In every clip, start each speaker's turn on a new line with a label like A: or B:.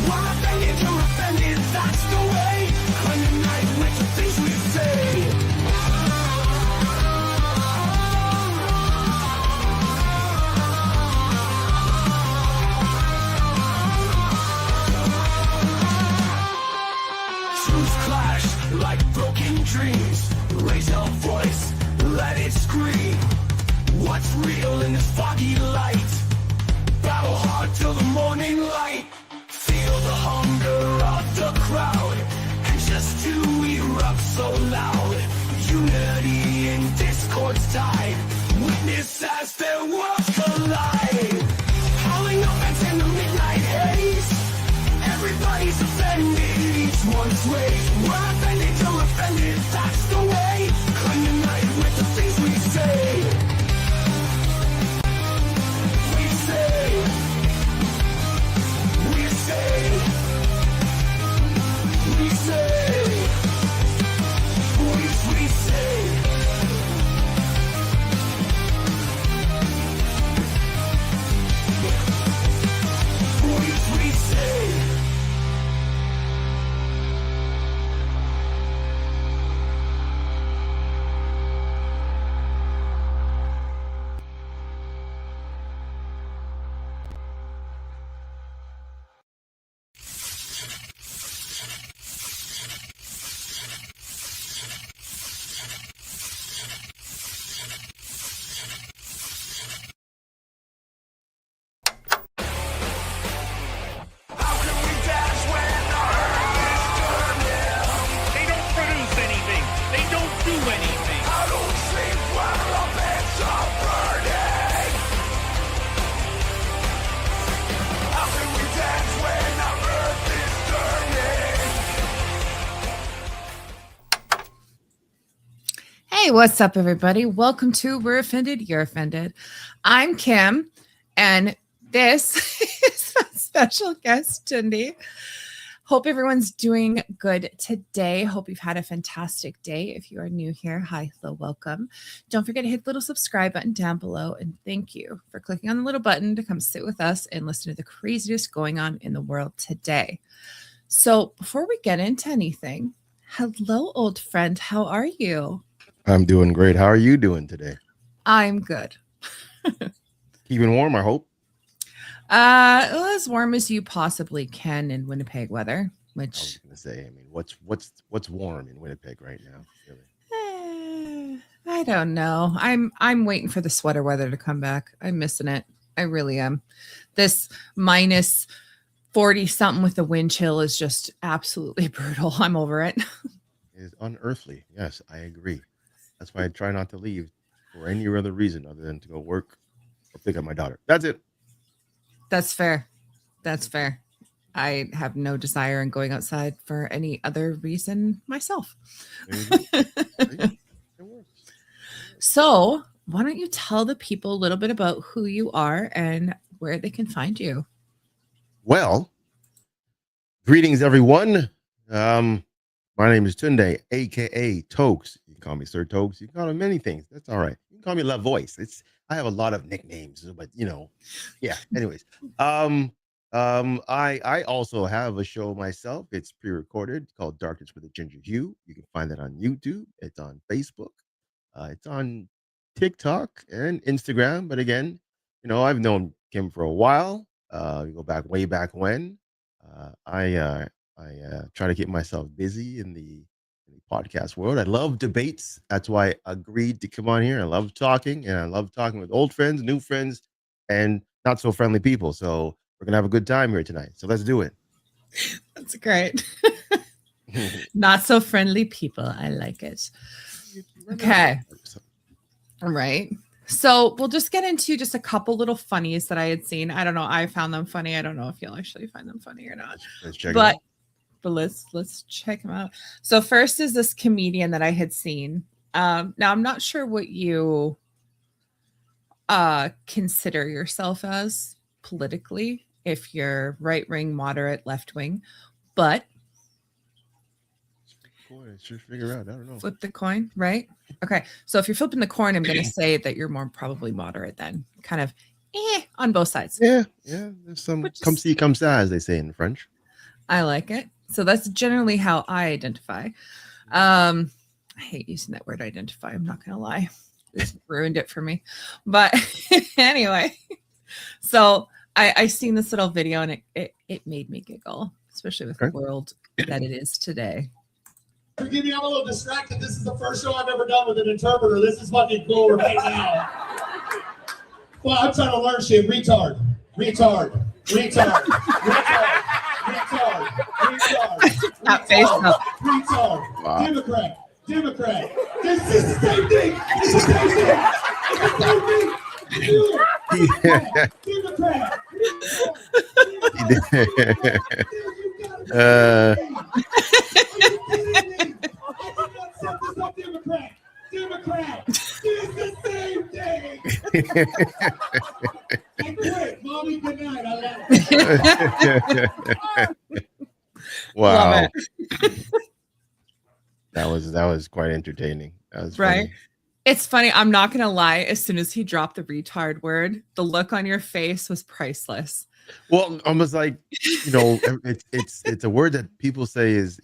A: We're offended, you're offended, that's the way. Claim the night with the things we say. Truths clash like broken dreams. Raise your voice, let it scream. What's real in this foggy light? Battle hard till the morning light. Feel the hunger of the crowd, and just to erupt so loud. Unity in discord's tide. Witness as their worlds collide. Howling offense in the midnight haze. Everybody's offended, each one's way. We're offended, you're offended, that's the way. Claim the night with the things we say. We say. We say. We say. We say. We say. How can we dash when our earth is turning?
B: They don't produce anything. They don't do anything.
A: I don't sleep while our beds are burning. How can we dance when our earth is turning?
C: Hey, what's up, everybody? Welcome to We're Offended, You're Offended. I'm Kim, and this is my special guest, Tunde. Hope everyone's doing good today. Hope you've had a fantastic day. If you are new here, hi, hello, welcome. Don't forget to hit the little subscribe button down below, and thank you for clicking on the little button to come sit with us and listen to the craziest going on in the world today. So before we get into anything, hello, old friend. How are you?
D: I'm doing great. How are you doing today?
C: I'm good.
D: Keeping warm, I hope.
C: As warm as you possibly can in Winnipeg weather,
D: I was
C: which
D: gonna say, I mean, what's warm in Winnipeg right now? Really?
C: I don't know. I'm waiting for the sweater weather to come back. I'm missing it. I really am. This minus 40 something with the wind chill is just absolutely brutal. I'm over it.
D: It's unearthly. Yes, I agree. That's why I try not to leave for any other reason other than to go work or pick up my daughter. That's it.
C: That's fair. That's fair. I have no desire in going outside for any other reason myself.
D: There you go. See? It works.
C: So, why don't you tell the people a little bit about who you are and where they can find you?
D: Well, greetings, everyone. My name is Tunde, aka Toks. You can call me Sir Toks. You can call me many things. That's all right. You can call me Love Voice. I have a lot of nicknames, but yeah. Anyways, I also have a show myself. It's pre-recorded called Darkness with a Ginger Hue. You can find that on YouTube. It's on Facebook. It's on TikTok and Instagram. But again, I've known Kim for a while. We go back way back when. I try to keep myself busy in the podcast world. I love debates. That's why I agreed to come on here. I love talking, and I love talking with old friends, new friends, and not so friendly people. So we're gonna have a good time here tonight. So let's do it.
C: That's great. Not so friendly people. I like it. Okay. All right. So we'll just get into just a couple little funnies that I had seen. I don't know. I found them funny. I don't know if you'll actually find them funny or not.
D: Let's check it
C: But
D: out.
C: let's check them out. So first is this comedian that I had seen. Now I'm not sure what you consider yourself as politically, if you're right wing, moderate, left wing, but
D: Let's just figure out. I don't know.
C: flip the coin, right? Okay. So if you're flipping the coin, I'm going to say that you're more probably moderate then, kind of on both sides.
D: Yeah. There's some
C: Which
D: come
C: is-
D: see, come ça, as they say in French.
C: I like it. So that's generally how I identify. I hate using that word identify. I'm not gonna lie. This ruined it for me. But anyway, so I seen this little video and it made me giggle, especially with the world that it is today.
E: Forgive me, I'm a little distracted. This is the first show I've ever done with an interpreter. This is fucking cool right now. Well, I'm trying to learn shit. Retard. Retard. Retard. Retard. Retard. Retard.
C: That face up.
E: Retard. Wow. Democrat. Democrat. This is the same thing. It's the same thing. It's the same thing. Democrat. Democrat. Democrat. It's the same thing. I quit. Mommy, good night. I love it.
D: Wow. That was quite entertaining. That was
C: right.
D: Funny.
C: It's funny. I'm not gonna lie. As soon as he dropped the retard word, the look on your face was priceless.
D: Well, almost like, it's a word that people say is,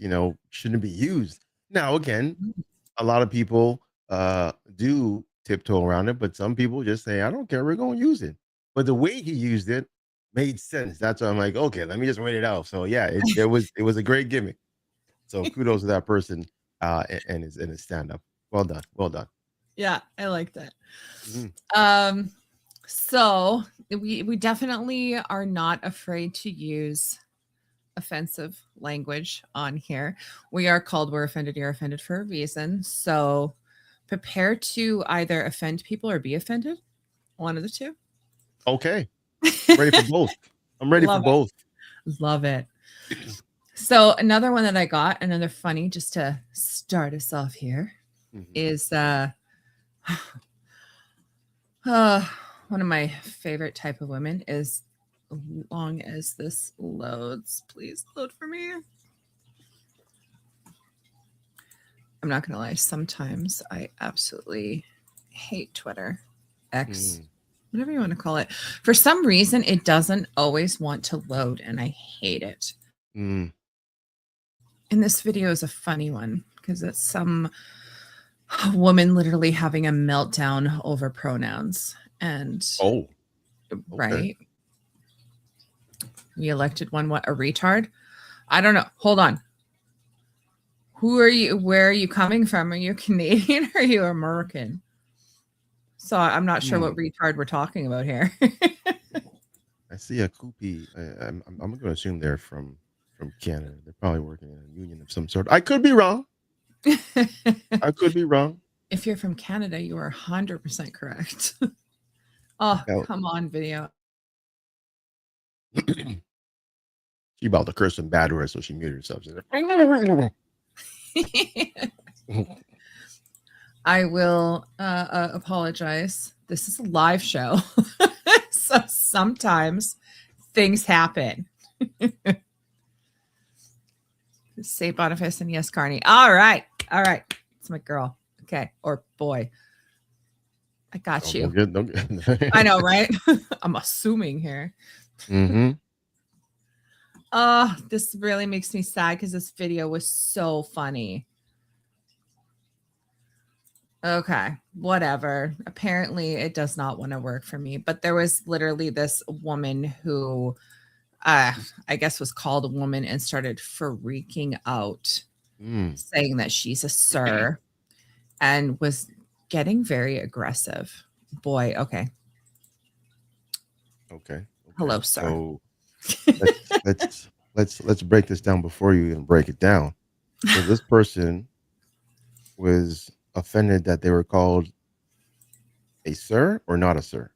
D: shouldn't be used. Now, again, a lot of people do tiptoe around it, but some people just say, I don't care, we're going to use it. But the way he used it made sense. That's why I'm like, okay, let me just wait it out. So yeah, it was a great gimmick. So kudos to that person and his stand-up. Well done. Well done.
C: Yeah, I like that. Mm-hmm. So we definitely are not afraid to use offensive language on here. We are called We're Offended, You're Offended for a reason. So prepare to either offend people or be offended. One of the two.
D: Okay. I'm ready for both. I'm ready for both.
C: Love it. So another one that I got, another funny, just to start us off here, is one of my favorite type of women is, as long as this loads, please load for me. I'm not gonna lie, sometimes I absolutely hate Twitter, X, whatever you want to call it. For some reason, it doesn't always want to load, and I hate it. And this video is a funny one because it's some woman literally having a meltdown over pronouns. And right, we elected one, what, a retard? I don't know. Hold on. Who are you? Where are you coming from? Are you Canadian or are you American? So I'm not sure what retard we're talking about here.
D: I see a Koopy. I'm going to assume they're from Canada. They're probably working in a union of some sort. I could be wrong. I could be wrong.
C: If you're from Canada, you are 100% correct. Oh, come on, video.
D: She about to curse some bad words, so she muted herself.
C: I will apologize. This is a live show. So sometimes things happen. Say Boniface and yes, Carney. All right. It's my girl. Okay. Or boy. I got you.
D: Don't get.
C: I know, right? I'm assuming here. This really makes me sad because this video was so funny. Okay, whatever. Apparently it does not want to work for me, but there was literally this woman who I guess was called a woman and started freaking out, saying that she's a sir and was getting very aggressive. Boy, okay. Hello, sir.
D: So let's break this down before you even break it down. So this person was offended that they were called a sir or not a sir?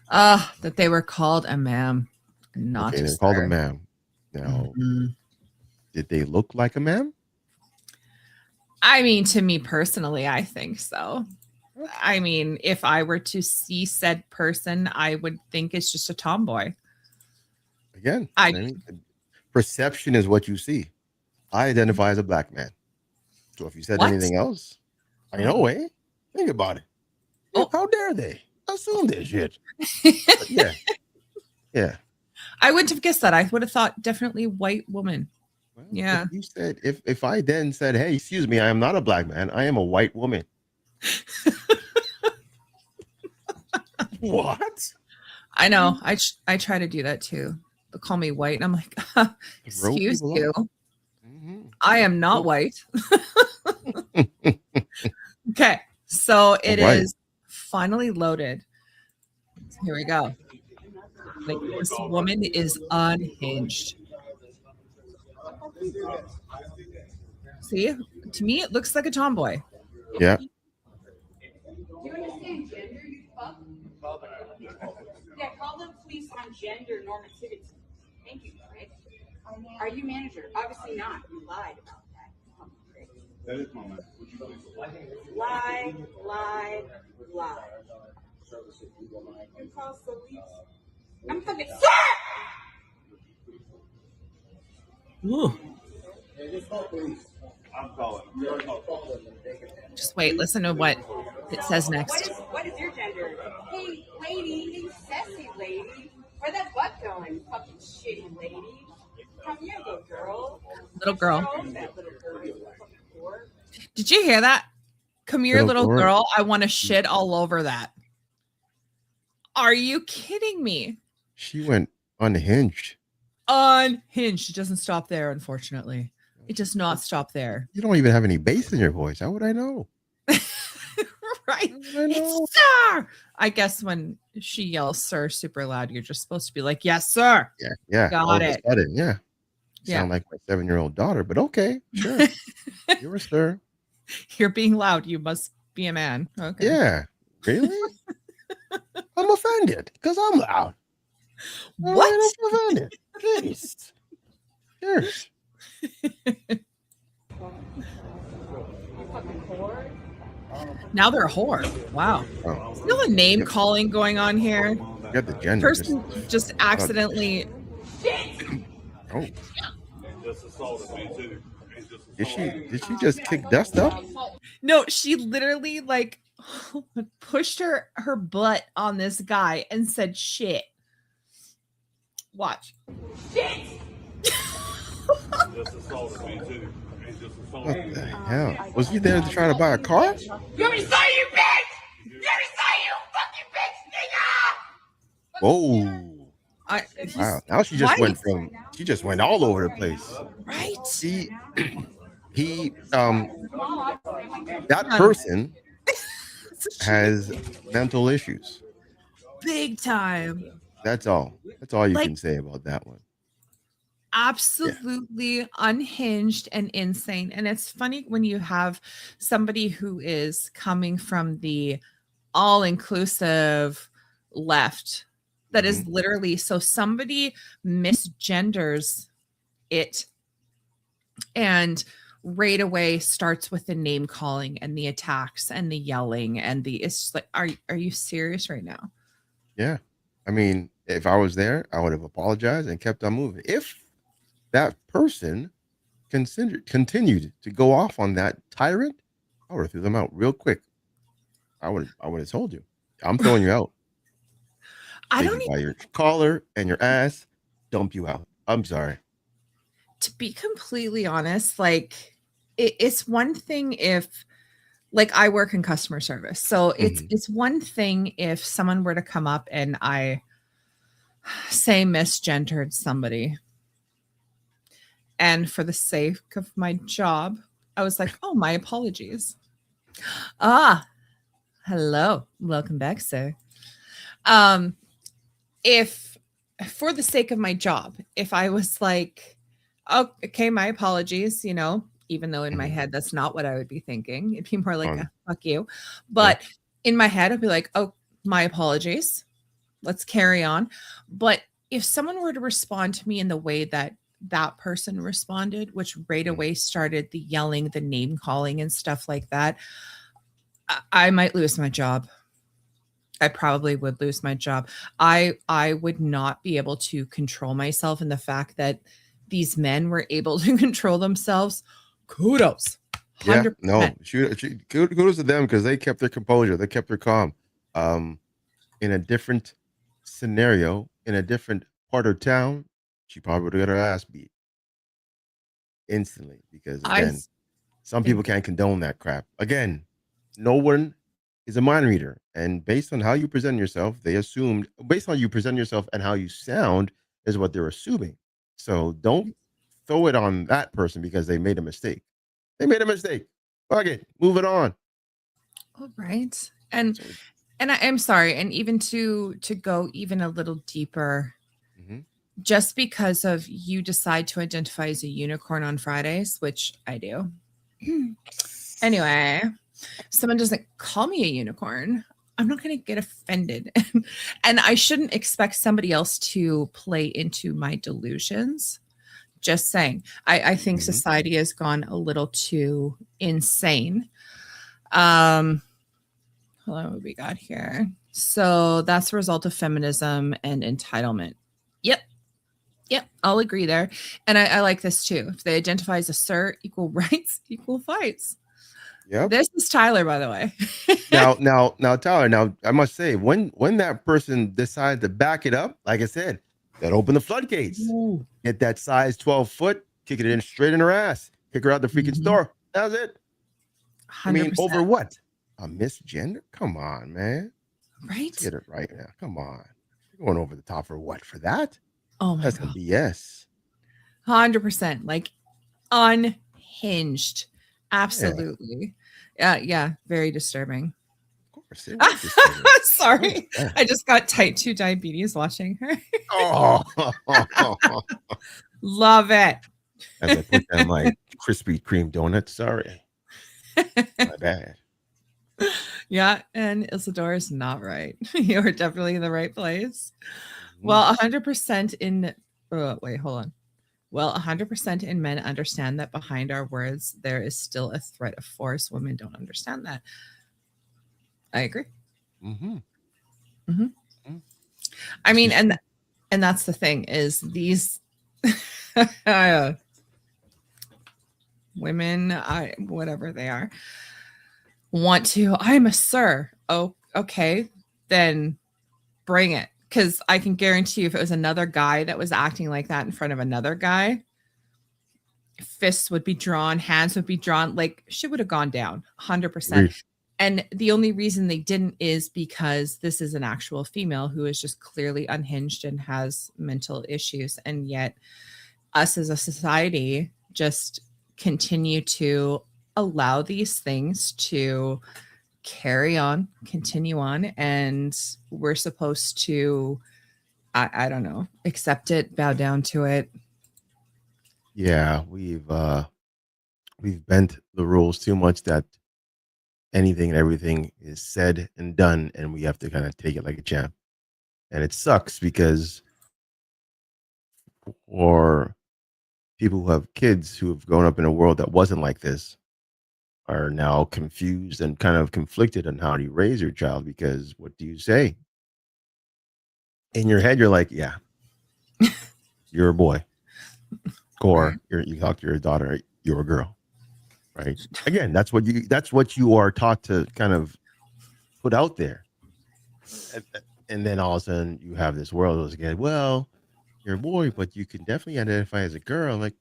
C: That they were called a ma'am, not a
D: they're
C: sir.
D: called a ma'am. Now, did they look like a ma'am?
C: I mean, to me personally, I think so. I mean, if I were to see said person, I would think it's just a tomboy.
D: Again, perception is what you see. I identify as a black man. So if you said anything else, I know, think about it. How dare they assume this shit? Yeah.
C: I wouldn't have guessed that. I would have thought definitely white woman.
D: Well,
C: Yeah.
D: if you said if I then said, "Hey, excuse me, I am not a black man. I am a white woman." What?
C: I know. I try to do that too. They'll call me white, and I'm like,
D: Throw
C: excuse
D: people
C: you.
D: off. Mhm.
C: I am not white. Okay, so it
D: right.
C: is finally loaded. Here we go. Like, this woman is unhinged. See, to me, it looks like a tomboy.
D: Yeah.
F: Do you understand gender, you fuck? Yeah, call the police on gender normativity. Thank you, Chris. Are you manager? Obviously not. You lied about that. That is my manager. Lie, lie, lie. You call police? I'm fucking sir!
C: Ooh.
E: I'm calling.
C: Just wait, listen to what it says next.
F: What is your gender? Hey, lady, hey, sassy lady. Where that butt going? Fucking shitty lady. Come here, little girl.
C: Little girl.
F: That little girl, you fucking whore.
C: Did you hear that? Come here, little
D: girl.
C: girl. I want to shit all over that. Are you kidding me?
D: She went unhinged.
C: Unhinged. It doesn't stop there, unfortunately. It does not stop there.
D: You don't even have any bass in your voice. How would I know?
C: Right.
D: I know.
C: It's sir. I guess when she yells sir super loud, you're just supposed to be like, yes, sir.
D: Yeah, yeah.
C: Got
D: all of a
C: it.
D: sudden, yeah.
C: Yeah.
D: Sound like my 7-year-old daughter, but okay, sure. You're a sir.
C: You're being loud. You must be a man. Okay.
D: Yeah. Really? I'm offended because I'm loud.
C: What?
D: I'm offended. Jeez. Cheers.
C: Now they're a whore. Wow.
D: Oh,
C: Still a name calling going on here.
D: you got the gender.
C: Person just accidentally.
D: Oh. Did she just kick dust up?
C: No, she literally like pushed her butt on this guy and said shit. Watch.
D: What the hell? Was he there to try to buy a car?
F: You want me to say you, bitch? You want me to say you, fucking bitch, nigga?
D: Whoa.
C: He's
D: Wow. Now she just went all over the place.
C: right.
D: That person has mental issues.
C: Big time.
D: That's all you
C: Like-
D: can say about that one.
C: Absolutely unhinged and insane. And it's funny when you have somebody who is coming from the all-inclusive left that is literally, so somebody misgenders it and right away starts with the name calling and the attacks and the yelling and it's just like, are you serious right now?
D: Yeah. I mean, if I was there, I would have apologized and kept on moving. If that person continued to go off on that tyrant, I would have threw them out real quick. I would have told you, I'm throwing you out.
C: I
D: Take
C: don't
D: you by your collar and your ass, dump you out. I'm sorry.
C: To be completely honest, like it's one thing if like I work in customer service. So it's one thing if someone were to come up and I say misgendered somebody. And for the sake of my job, I was like, oh, my apologies. Hello. Welcome back, sir. If for the sake of my job, if I was like, oh, okay, my apologies, even though in my head, that's not what I would be thinking. It'd be more like, fuck you. But in my head, I'd be like, oh, my apologies. Let's carry on. But if someone were to respond to me in the way that person responded, which right away started the yelling, the name calling and stuff like that, I might lose my job. I probably would lose my job. I would not be able to control myself, and the fact that these men were able to control themselves, kudos. 100%.
D: Yeah, no, kudos to them because they kept their composure, they kept their calm. In a different scenario, in a different part of town, she probably would have got her ass beat instantly because
C: I
D: again, some people
C: think
D: can't condone that crap. Again, no one is a mind reader, and based on how you present yourself, they assumed based on how you present yourself and how you sound is what they're assuming. So don't throw it on that person because they made a mistake. They made a mistake. Fuck it, move it on.
C: all right. And
D: So,
C: I'm sorry, and even to go even a little deeper,
D: mhm.
C: just because of you decide to identify as a unicorn on Fridays, which I do. Anyway, someone doesn't call me a unicorn, I'm not going to get offended. And I shouldn't expect somebody else to play into my delusions. Just saying. I think
D: Mhm.
C: society has gone a little too insane. Um, hold on, what we got here? So that's a result of feminism and entitlement. Yep. Yep, I'll agree there. And I like this too. If they identify as a sir, equal rights, equal fights.
D: Yep.
C: This is Tyler, by the way.
D: Now, Tyler. Now, I must say, when that person decides to back it up, like I said, that open the floodgates.
C: Ooh.
D: Get that size 12 foot, kick it in straight in her ass, kick her out the freaking
C: Mhm.
D: store. That's it. I mean,
C: 100%.
D: over what? A misgender? Come on, man.
C: Right?
D: Let's get it right now. Come on. You're going over the top for what? For that?
C: Oh my
D: That's some
C: God.
D: BS.
C: 100%. Like unhinged.
D: Yeah,
C: Absolutely. Yeah, very disturbing.
D: of course. It is disturbing.
C: Sorry.
D: Yeah.
C: I just got type 2 diabetes watching her.
D: Oh,
C: Love it.
D: as I put down my Krispy Kreme donut. Sorry. My bad.
C: Yeah, and Isadora is not right. You're definitely in the right place.
D: Mhm.
C: Well, 100% in wait, hold on. Well, 100% in men understand that behind our words there is still a threat of force. Women don't understand that. I agree.
D: Mhm.
C: Mhm.
D: Mhm.
C: I
D: This
C: mean,
D: is true.
C: and that's the thing is these women, whatever they are, want to. I'm a sir. Oh, okay, then bring it. Because I can guarantee you, if it was another guy that was acting like that in front of another guy, fists would be drawn, hands would be drawn, like shit would have gone down 100%.
D: Agreed.
C: And the only reason they didn't is because this is an actual female who is just clearly unhinged and has mental issues. And yet, us as a society just continue to allow these things to carry on, continue on. And we're supposed to, I don't know, accept it, bow down to it.
D: Yeah, we've bent the rules too much that anything and everything is said and done, and we have to kind of take it like a champ. And it sucks because for people who have kids who have grown up in a world that wasn't like this are now confused and kind of conflicted on how do you raise your child because what do you say? In your head, you're like, yeah, you're a boy. Or you talk to your daughter, you're a girl. Right. Again, that's what you are taught to kind of put out there. And then all of a sudden you have this world that's again, well, you're a boy, but you can definitely identify as a girl. I'm like,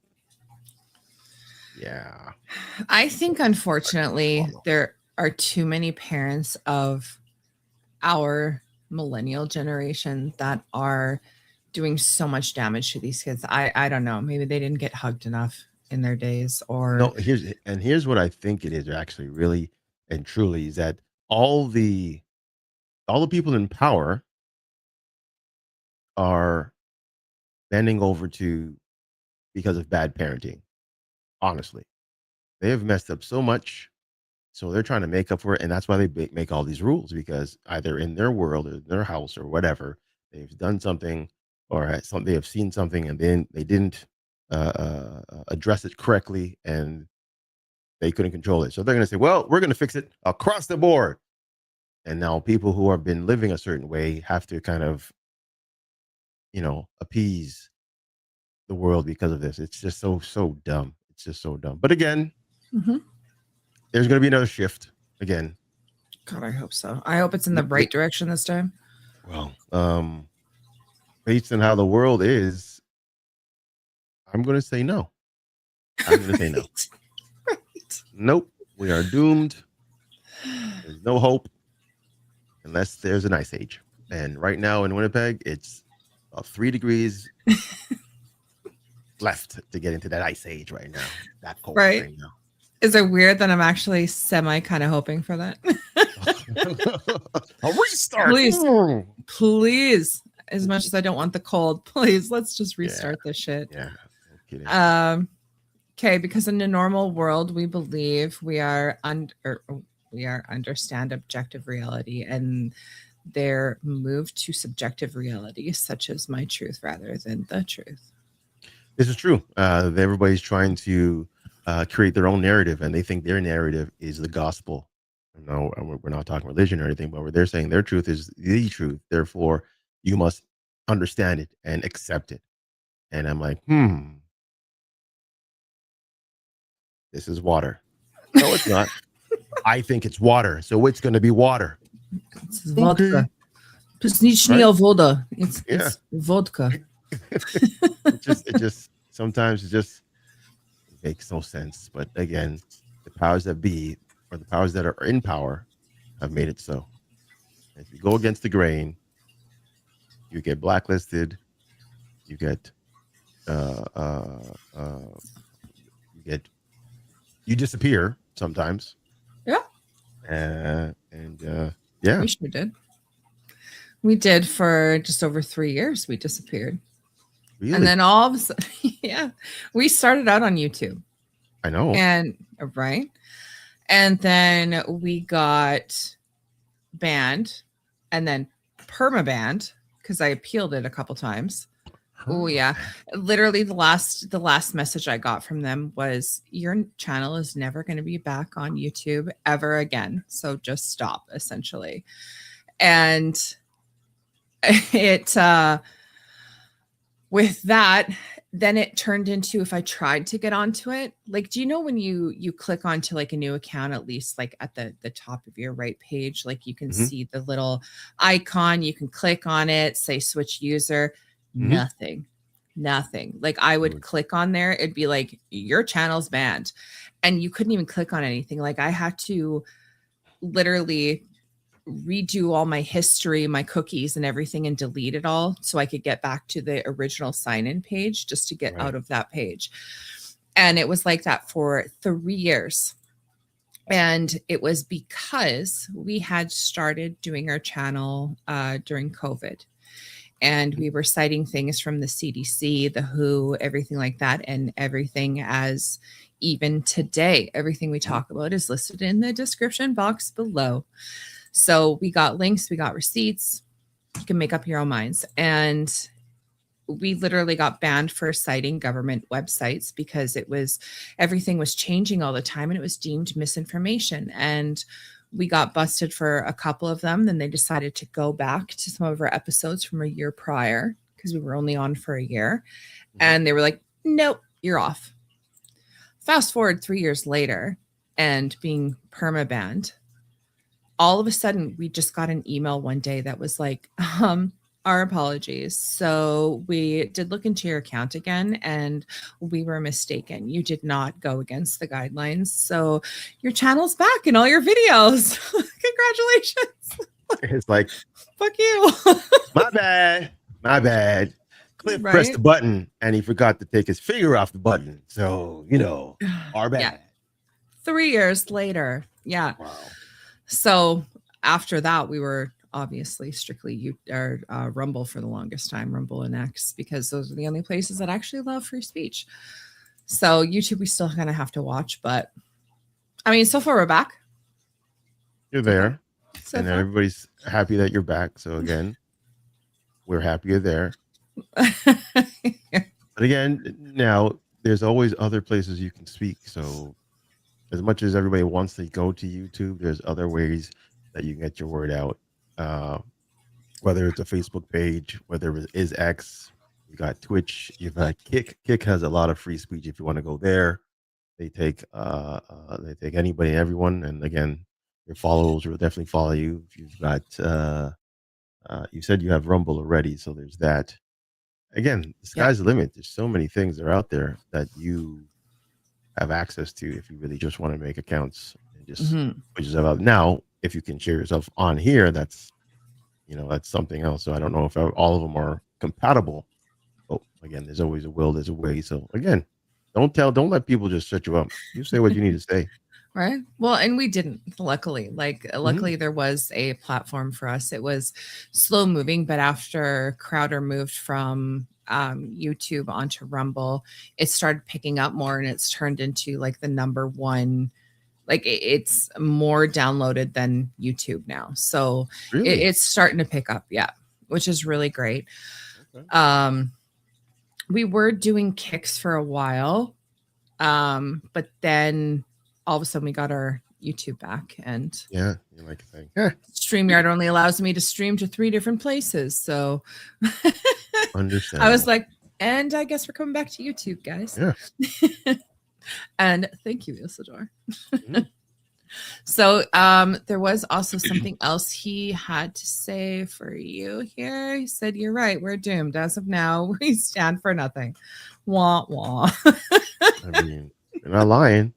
D: yeah.
C: I think, unfortunately, there are too many parents of our millennial generation that are doing so much damage to these kids. I don't know. Maybe they didn't get hugged enough in their days, or
D: No, here's what I think it is actually really and truly is that all the people in power are bending over to because of bad parenting. Honestly, they have messed up so much, so they're trying to make up for it, and that's why they make all these rules because either in their world or their house or whatever they've done something or they have seen something and then they didn't address it correctly and they couldn't control it. So they're going to say, "Well, we're going to fix it across the board." And now people who have been living a certain way have to kind of, appease the world because of this. It's just so dumb. It's just so dumb. But again,
C: Mhm.
D: there's going to be another shift again.
C: God, I hope so. I hope it's in the right direction this time.
D: Well, based on how the world is, I'm going to say no. I'm going to say no.
C: Right.
D: Nope. We are doomed. There's no hope unless there's an ice age. And right now in Winnipeg, it's about 3 degrees left to get into that ice age right now. That cold
C: Right.
D: now.
C: Is it weird that I'm actually semi kind of hoping for that?
D: A restart.
C: Please. Please. As much as I don't want the cold, please let's just restart this shit.
D: Yeah. No kidding.
C: Okay, because in the normal world, we believe we understand objective reality, and they're moved to subjective reality, such as my truth rather than the truth.
D: This is true. Everybody's trying to create their own narrative, and they think their narrative is the gospel. No, we're not talking religion or anything, but they're saying their truth is the truth. Therefore, you must understand it and accept it. And I'm like, this is water. No, it's not. I think it's water, so it's going to be water.
C: It's vodka. Psnichnia voda. It's vodka.
D: it just sometimes it just makes no sense. But again, the powers that be, or the powers that are in power, have made it so. If you go against the grain, you get blacklisted. You get you disappear sometimes.
C: Yeah.
D: Yeah.
C: We sure did. We did for just over 3 years. We disappeared.
D: Really?
C: And then all of a sudden, yeah, we started out on YouTube.
D: I know.
C: And right. And then we got banned and then perma-banned because I appealed it a couple times. Oh yeah. Literally the last message I got from them was, your channel is never going to be back on YouTube ever again. So just stop, essentially. And it with that, then it turned into, if I tried to get onto it, like, do you know when you click onto like a new account, at least like at the top of your right page, like you can see the little icon, you can click on it, say switch user. Nothing. Like I would click on there, it'd be like, your channel's banned, and you couldn't even click on anything. Like I had to literally redo all my history, my cookies and everything, and delete it all so I could get back to the original sign-in page just to get out of that page. And it was like that for 3 years. And it was because we had started doing our channel during COVID. And we were citing things from the CDC, the WHO, everything like that. And everything, as even today, everything we talk about is listed in the description box below. So we got links, we got receipts. You can make up your own minds. And we literally got banned for citing government websites because everything was changing all the time and it was deemed misinformation. And we got busted for a couple of them. Then they decided to go back to some of our episodes from a year prior because we were only on for a year. And they were like, nope, you're off. Fast forward 3 years later and being perma-banned, all of a sudden we just got an email one day that was like, our apologies. So we did look into your account again and we were mistaken. You did not go against the guidelines. So your channel's back in all your videos. Congratulations.
D: It's like,
C: fuck you.
D: My bad. Cliff pressed the button and he forgot to take his finger off the button. So, our bad.
C: Yeah. 3 years later. Yeah.
D: Wow.
C: So after that, we were obviously strictly Rumble for the longest time, Rumble and X, because those are the only places that actually allow free speech. So YouTube, we still kind of have to watch, but I mean, so far we're back.
D: You're there.
C: So
D: and
C: far.
D: Everybody's happy that you're back. So again, we're happy you're there. But again, now there's always other places you can speak. So as much as everybody wants to go to YouTube, there's other ways that you can get your word out. Whether it's a Facebook page, whether it is X, you got Twitch, you've got Kick. Kick has a lot of free speech if you want to go there. They take anybody and everyone. And again, your followers will definitely follow you. If you've got you said you have Rumble already, so there's that. again, the sky's the limit. There's so many things that are out there that you have access to if you really just want to make accounts and just put yourself out. Now, if you can share yourself on here, that's that's something else. So I don't know if all of them are compatible. But again, there's always a will, there's a way. So again, don't let people just shut you up. You say what you need to say.
C: Right. Well, and we didn't, luckily. Luckily, there was a platform for us. It was slow moving, but after Crowder moved from YouTube onto Rumble, it started picking up more, and it's turned into like the number one. Like it's more downloaded than YouTube now, so
D: Really?
C: it's starting to pick up. Yeah, which is really great.
D: Okay.
C: We were doing kicks for a while, but then all of a sudden we got our YouTube back, and
D: Yeah, you like a thing.
C: StreamYard only allows me to stream to 3 different places. So
D: Understand.
C: I was like, and I guess we're coming back to YouTube, guys.
D: Yeah.
C: And thank you, Isidore. So there was also something else he had to say for you here. He said, "You're right. We're doomed. As of now, we stand for nothing." Wah wah.
D: I mean, you're not lying.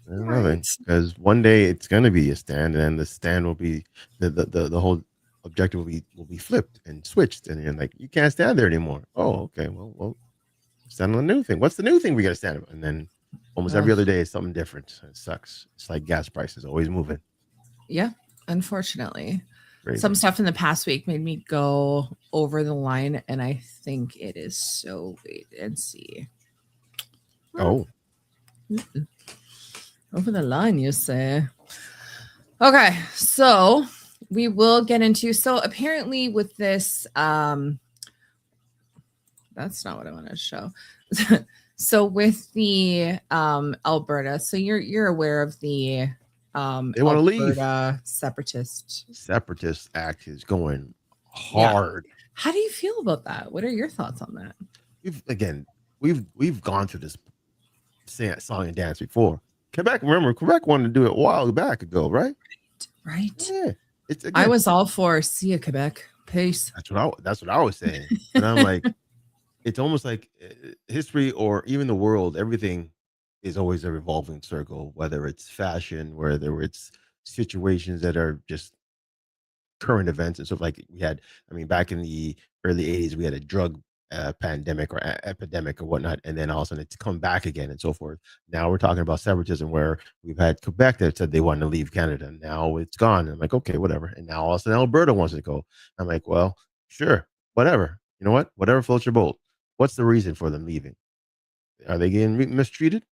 C: Right.
D: Because one day it's gonna be a stand, and then the stand will be the whole objective will be flipped and switched, and you're like, you can't stand there anymore. Oh, okay, well, stand on a new thing. What's the new thing we gotta stand on? And then almost every other day is something different. It sucks. It's like gas prices always moving.
C: Yeah, unfortunately.
D: Crazy.
C: Some stuff in the past week made me go over the line, and I think it is so wait and see.
D: Oh.
C: Over the line, you say. Okay, so we will get into, so apparently with this, that's not what I want to show. So with the Alberta, so you're aware of the
D: They want to leave.
C: Separatist
D: Act is going hard.
C: Yeah. How do you feel about that? What are your thoughts on that?
D: We've gone through this song and dance before. Quebec wanted to do it a while back ago, right?
C: Right.
D: Yeah.
C: I was all for see you, Quebec. Peace.
D: That's what I was saying. And I'm like, it's almost like history or even the world, everything is always a revolving circle, whether it's fashion, whether it's situations that are just current events and stuff. Like we had, back in the early 80s, we had a drug pandemic or epidemic or whatnot, and then all of a sudden it's come back again and so forth. Now we're talking about separatism, where we've had Quebec that said they wanted to leave Canada. Now it's gone. I'm like, okay, whatever. And now all of a sudden Alberta wants to go. I'm like, well, sure, whatever. You know what? Whatever floats your boat. What's the reason for them leaving? Are they getting mistreated?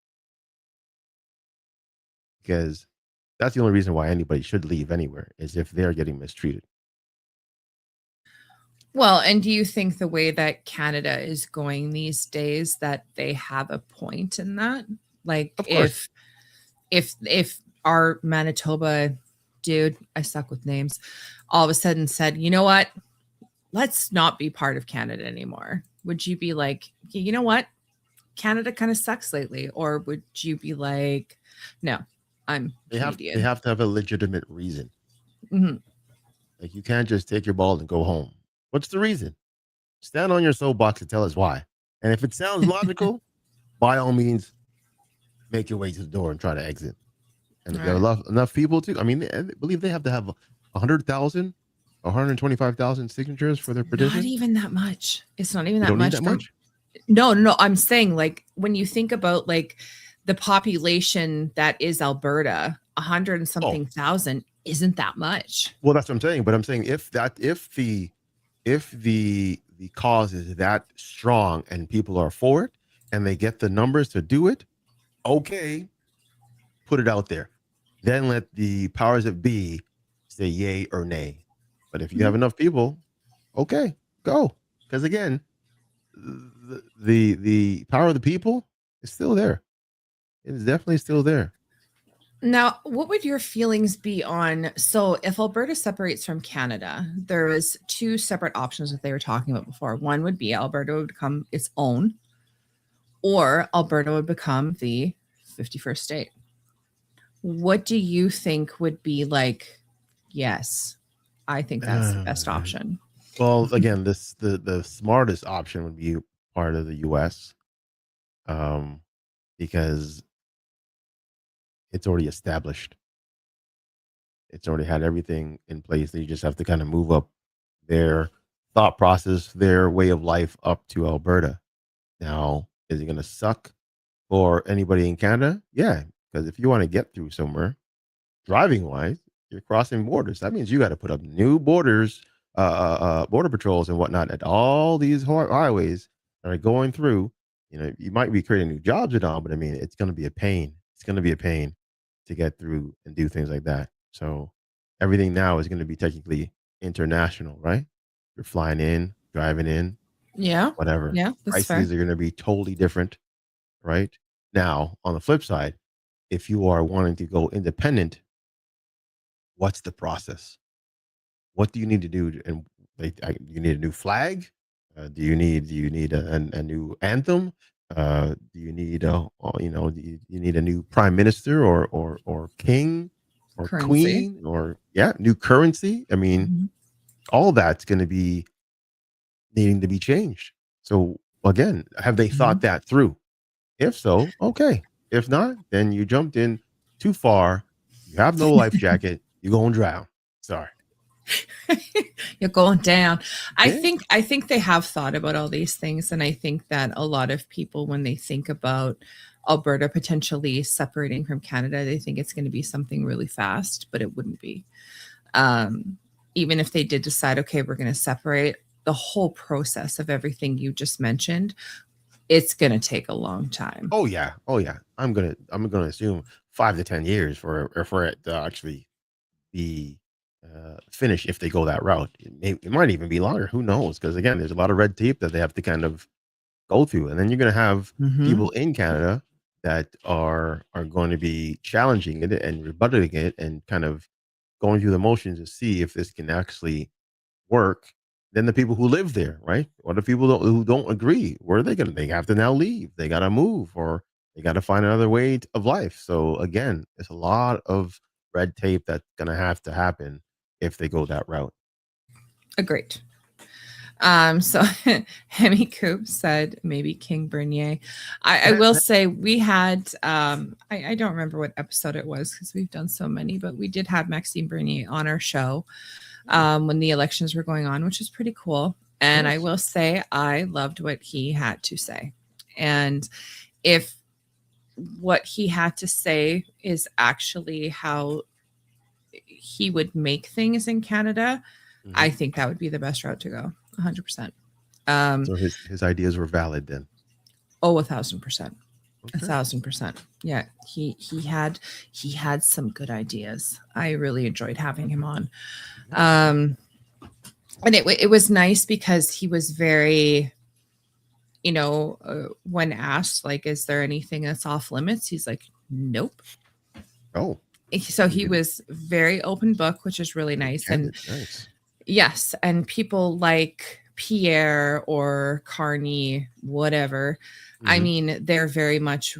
D: Because that's the only reason why anybody should leave anywhere, is if they're getting mistreated.
C: Well, and do you think the way that Canada is going these days that they have a point in that? Like if our Manitoba dude, I suck with names, all of a sudden said, you know what? Let's not be part of Canada anymore. Would you be like, you know what? Canada kind of sucks lately. Or would you be like, no, I'm Canadian.
D: They have to have a legitimate reason.
C: Mm-hmm.
D: Like you can't just take your ball and go home. What's the reason? Stand on your soapbox and tell us why. And if it sounds logical, by all means, make your way to the door and try to exit. And if there are enough people to, I believe they have to have 100,000, 125,000 signatures for their petition.
C: Not even that much. It's not even that much.
D: Need that much?
C: No. I'm saying, like, when you think about like the population that is Alberta, 100 and something thousand isn't that much.
D: Well, that's what I'm saying. But I'm saying if the cause is that strong and people are for it and they get the numbers to do it, okay, put it out there. Then let the powers that be say yay or nay. But if you have enough people, okay, go. Because again, the power of the people is still there. It is definitely still there.
C: Now, what would your feelings be on, so if Alberta separates from Canada, there is 2 separate options that they were talking about before. One would be Alberta would become its own, or Alberta would become the 51st state. What do you think would be like, yes, I think that's the best option?
D: Well, again, the smartest option would be part of the U.S. Um, because it's already established. It's already had everything in place. They just have to kind of move up their thought process, their way of life up to Alberta. Now, is it going to suck for anybody in Canada? Yeah, because if you want to get through somewhere, driving wise, you're crossing borders. That means you got to put up new borders, border patrols and whatnot at all these highways that are going through. You know, you might be creating new jobs and all, but I mean, it's going to be a pain. It's going to be a pain to get through and do things like that. So everything now is going to be technically international, right? You're flying in, driving in,
C: Yeah.
D: whatever.
C: Yeah, that's fair.
D: Prices are going to be totally different, right? Now, on the flip side, if you are wanting to go independent, what's the process? What do you need to do? And you need a new flag? Do you need a new anthem? Do you need do you need a new prime minister or king or
C: Currency.
D: queen or new currency? I mean,
C: Mhm.
D: all that's going to be needing to be changed. So again, have they thought
C: Mhm.
D: that through? If so, okay. If not, then you jumped in too far. You have no life jacket. You're gonna drown. Sorry.
C: You're going down. I
D: Yeah.
C: think they have thought about all these things, and I think that a lot of people, when they think about Alberta potentially separating from Canada, they think it's going to be something really fast, but it wouldn't be. Um, Even if they did decide, okay, we're going to separate, the whole process of everything you just mentioned, it's going to take a long time.
D: Oh yeah. Oh yeah. I'm gonna assume 5 to 10 years for it to actually be finished if they go that route. It might even be longer. Who knows? Because again, there's a lot of red tape that they have to kind of go through, and then you're gonna have
C: Mhm.
D: people in Canada that are going to be challenging it and rebutting it and kind of going through the motions to see if this can actually work. Then the people who live there, right? What if people who don't agree? Where are they going to? They have to now leave. They got to move, or they got to find another way of life. So again, it's a lot of red tape that's going to happen if they go that route.
C: Agreed. So Hemi Coop said maybe King Bernier. I will say we had I don't remember what episode it was because we've done so many, but we did have Maxime Bernier on our show when the elections were going on, which was pretty cool. And I
D: Nice.
C: will say I loved what he had to say. And if what he had to say is actually how he would make things in Canada, I
D: Mhm.
C: think that would be the best route to go. 100%. Um,
D: So his ideas were valid then.
C: oh, 1,000%.
D: Okay.
C: 1,000%. Yeah, he had some good ideas. I really enjoyed having him on. And it was nice because he was very, when asked like, is there anything that's off limits? He's like, nope.
D: Oh,
C: So he
D: really,
C: was very open book, which is really
D: really
C: nice. And
D: candid. Nice.
C: yes, and people like Pierre or Carney, whatever. I
D: Mhm.
C: mean, they're very much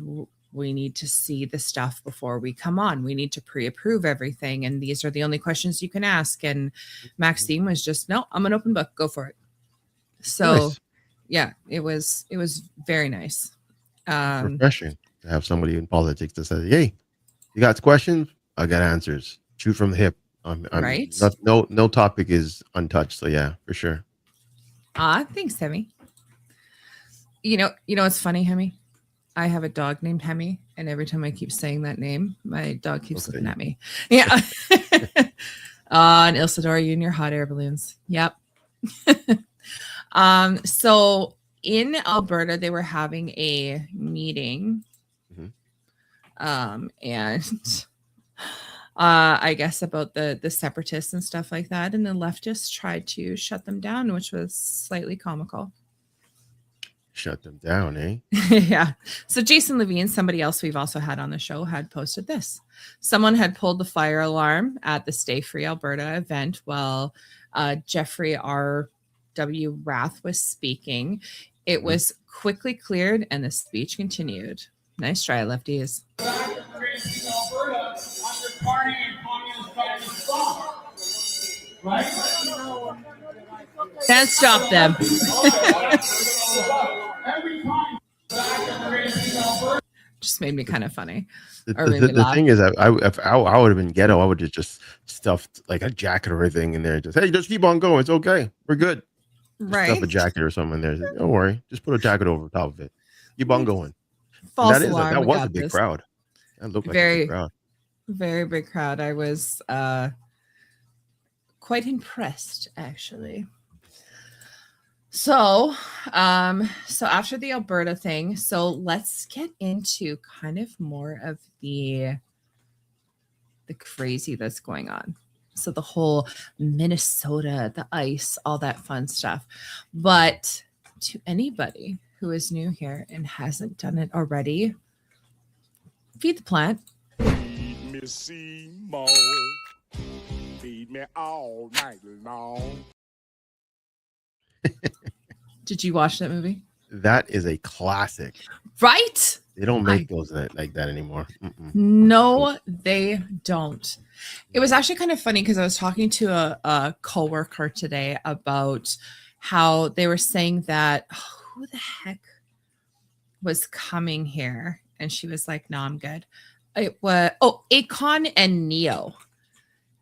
C: we need to see the stuff before we come on. We need to pre-approve everything, and these are the only questions you can ask. And
D: Mhm.
C: Maxime was just, no, I'm an open book. Go for it. So,
D: Nice.
C: yeah, it was very nice.
D: It's
C: Um,
D: refreshing to have somebody in politics that says, "Hey, you got questions? I got answers. Shoot from the hip. I'm
C: right?
D: not, no topic is untouched. So yeah, for sure.
C: Thanks, Hemi. It's funny, Hemi. I have a dog named Hemi, and every time I keep saying that name, my dog keeps
D: Looks at
C: looking
D: you.
C: at me. Yeah. And Ilsador, you and your hot air balloons. Yep. So in Alberta, they were having a meeting,
D: Mhm.
C: and I guess about the separatists and stuff like that, and the leftists tried to shut them down, which was slightly comical.
D: Shut them down, eh?
C: Yeah. So Jason Levine, somebody else we've also had on the show, had posted this. Someone had pulled the fire alarm at the Stay Free Alberta event while Jeffrey R.W. Rath was speaking. It
D: Mhm.
C: was quickly cleared and the speech continued. Nice try, lefties.
E: Crazy Alberta under Carney and Communist Party stop. Right?
C: Can't stop them. Just made me kind of funny. Or made me
D: The
C: laugh.
D: thing is, if I would have been ghetto, I would have just stuffed like a jacket or everything in there. Just hey, just keep on going. It's okay. We're good. Just stuff
C: Right?
D: a jacket or something in there. Don't worry. Just put a jacket over top of it. Keep on going. And
C: False alarm.
D: that
C: We
D: was a
C: got
D: big
C: this.
D: crowd. That looked like a big
C: Very,
D: crowd.
C: very big crowd. I was quite impressed, actually. So after the Alberta thing, so let's get into kind of more of the crazy that's going on. So the whole Minnesota, the ice, all that fun stuff. But to anybody who is new here and hasn't done it already, feed the plant.
G: Feed me Seymour. Feed me all night long.
C: Did you watch that movie?
D: That is a classic.
C: Right?
D: They don't make those like that anymore.
C: No, they don't. It was actually kind of funny because I was talking to a coworker today about how they were saying that who the heck was coming here, and she was like, "No, I'm good." It was Akon and Neo,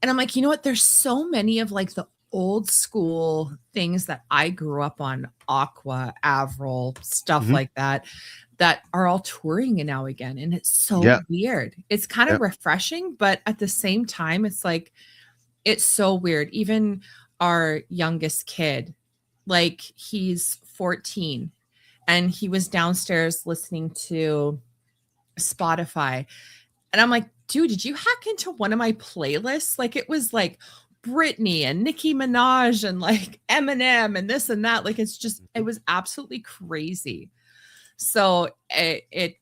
C: and I'm like, you know what? There's so many of like the old school things that I grew up on, Aqua, Avril, stuff like that are all touring now again. And it's so weird. It's kind of refreshing, but at the same time, it's like, it's so weird. Even our youngest kid, like he's 14 and he was downstairs listening to Spotify. And I'm like, dude, did you hack into one of my playlists? Like it was like Britney and Nicki Minaj and like Eminem and this and that. Like it's just, it was absolutely crazy. So it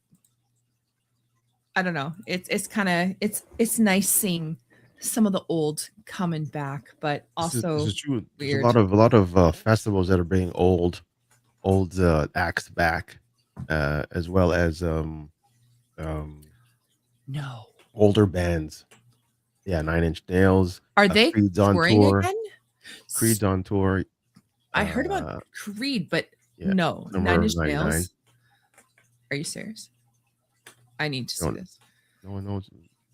C: I don't know. It's kind of it's nice seeing some of the old coming back, but also
D: this is true. There's
C: weird.
D: a lot of festivals that are bringing old acts back, as well as
C: No.
D: older bands. Yeah, 9 Inch Nails.
C: Are they
D: Creed's on
C: touring
D: tour.
C: again?
D: Creed's on tour.
C: I heard about Creed, but no.
D: Summer
C: 9
D: of
C: Inch
D: 99.
C: Nails. Are you serious? I need to see this.
D: No one knows.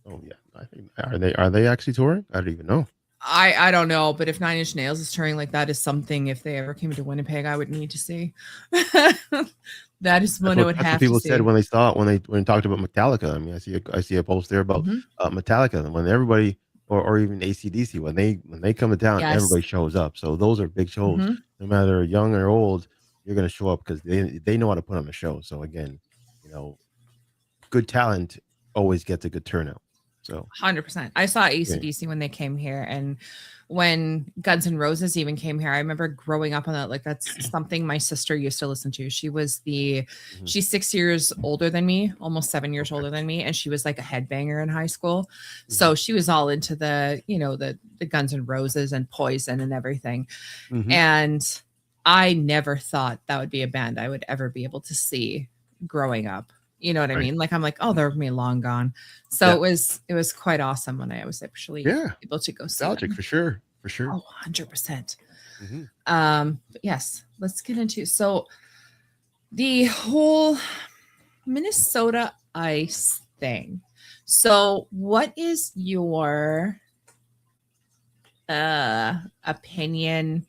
D: Oh yeah, I think are they actually touring? I don't even know.
C: I don't know, but if 9 Inch Nails is touring like that is something, if they ever came to Winnipeg, I would need to see. That is one I would have to see. That's what
D: people said when they saw it, when they talked about Metallica. I mean, I see a post there about Metallica, and when everybody or even AC/DC, when they come to town, everybody shows up. So those are big shows. No matter young or old, you're gonna show up because they know how to put on a show. So again, good talent always gets a good turnout. So
C: 100%. I saw AC/DC when they came here, and when Guns N' Roses even came here, I remember growing up on that. Like that's something my sister used to listen to. She was she's 6 years older than me, almost 7 years older than me, and she was like a headbanger in high school. So she was all into the Guns N' Roses and Poison and everything. And I never thought that would be a band I would ever be able to see growing up. You know what I mean? Like I'm like, oh, they're me long gone. So it was quite awesome when I was actually able to go see
D: nostalgic
C: them.
D: for sure.
C: Oh, 100%. But yes, let's get into the whole Minnesota ice thing. So what is your opinion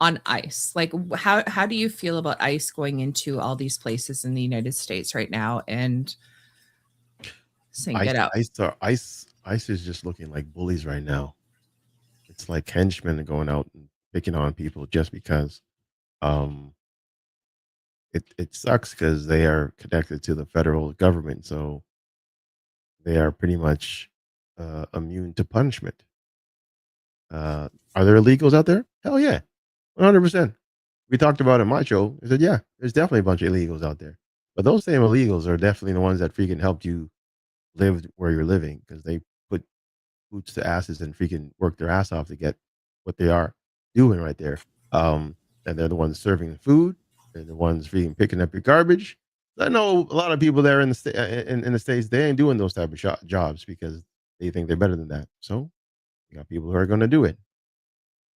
C: on ice? Like how do you feel about ice going into all these places in the United States right now and saying get out?
D: Ice is just looking like bullies right now. It's like henchmen going out and picking on people just because. It sucks because they are connected to the federal government, so they are pretty much immune to punishment. Are there illegals out there? Hell yeah, 100%. We talked about it on my show. I said, yeah, there's definitely a bunch of illegals out there, but those same illegals are definitely the ones that freaking helped you live where you're living because they put boots to asses and freaking work their ass off to get what they are doing right there. And they're the ones serving the food. They're the ones freaking picking up your garbage. I know a lot of people there in the States, they ain't doing those type of jobs because they think they're better than that. So you got people who are going to do it.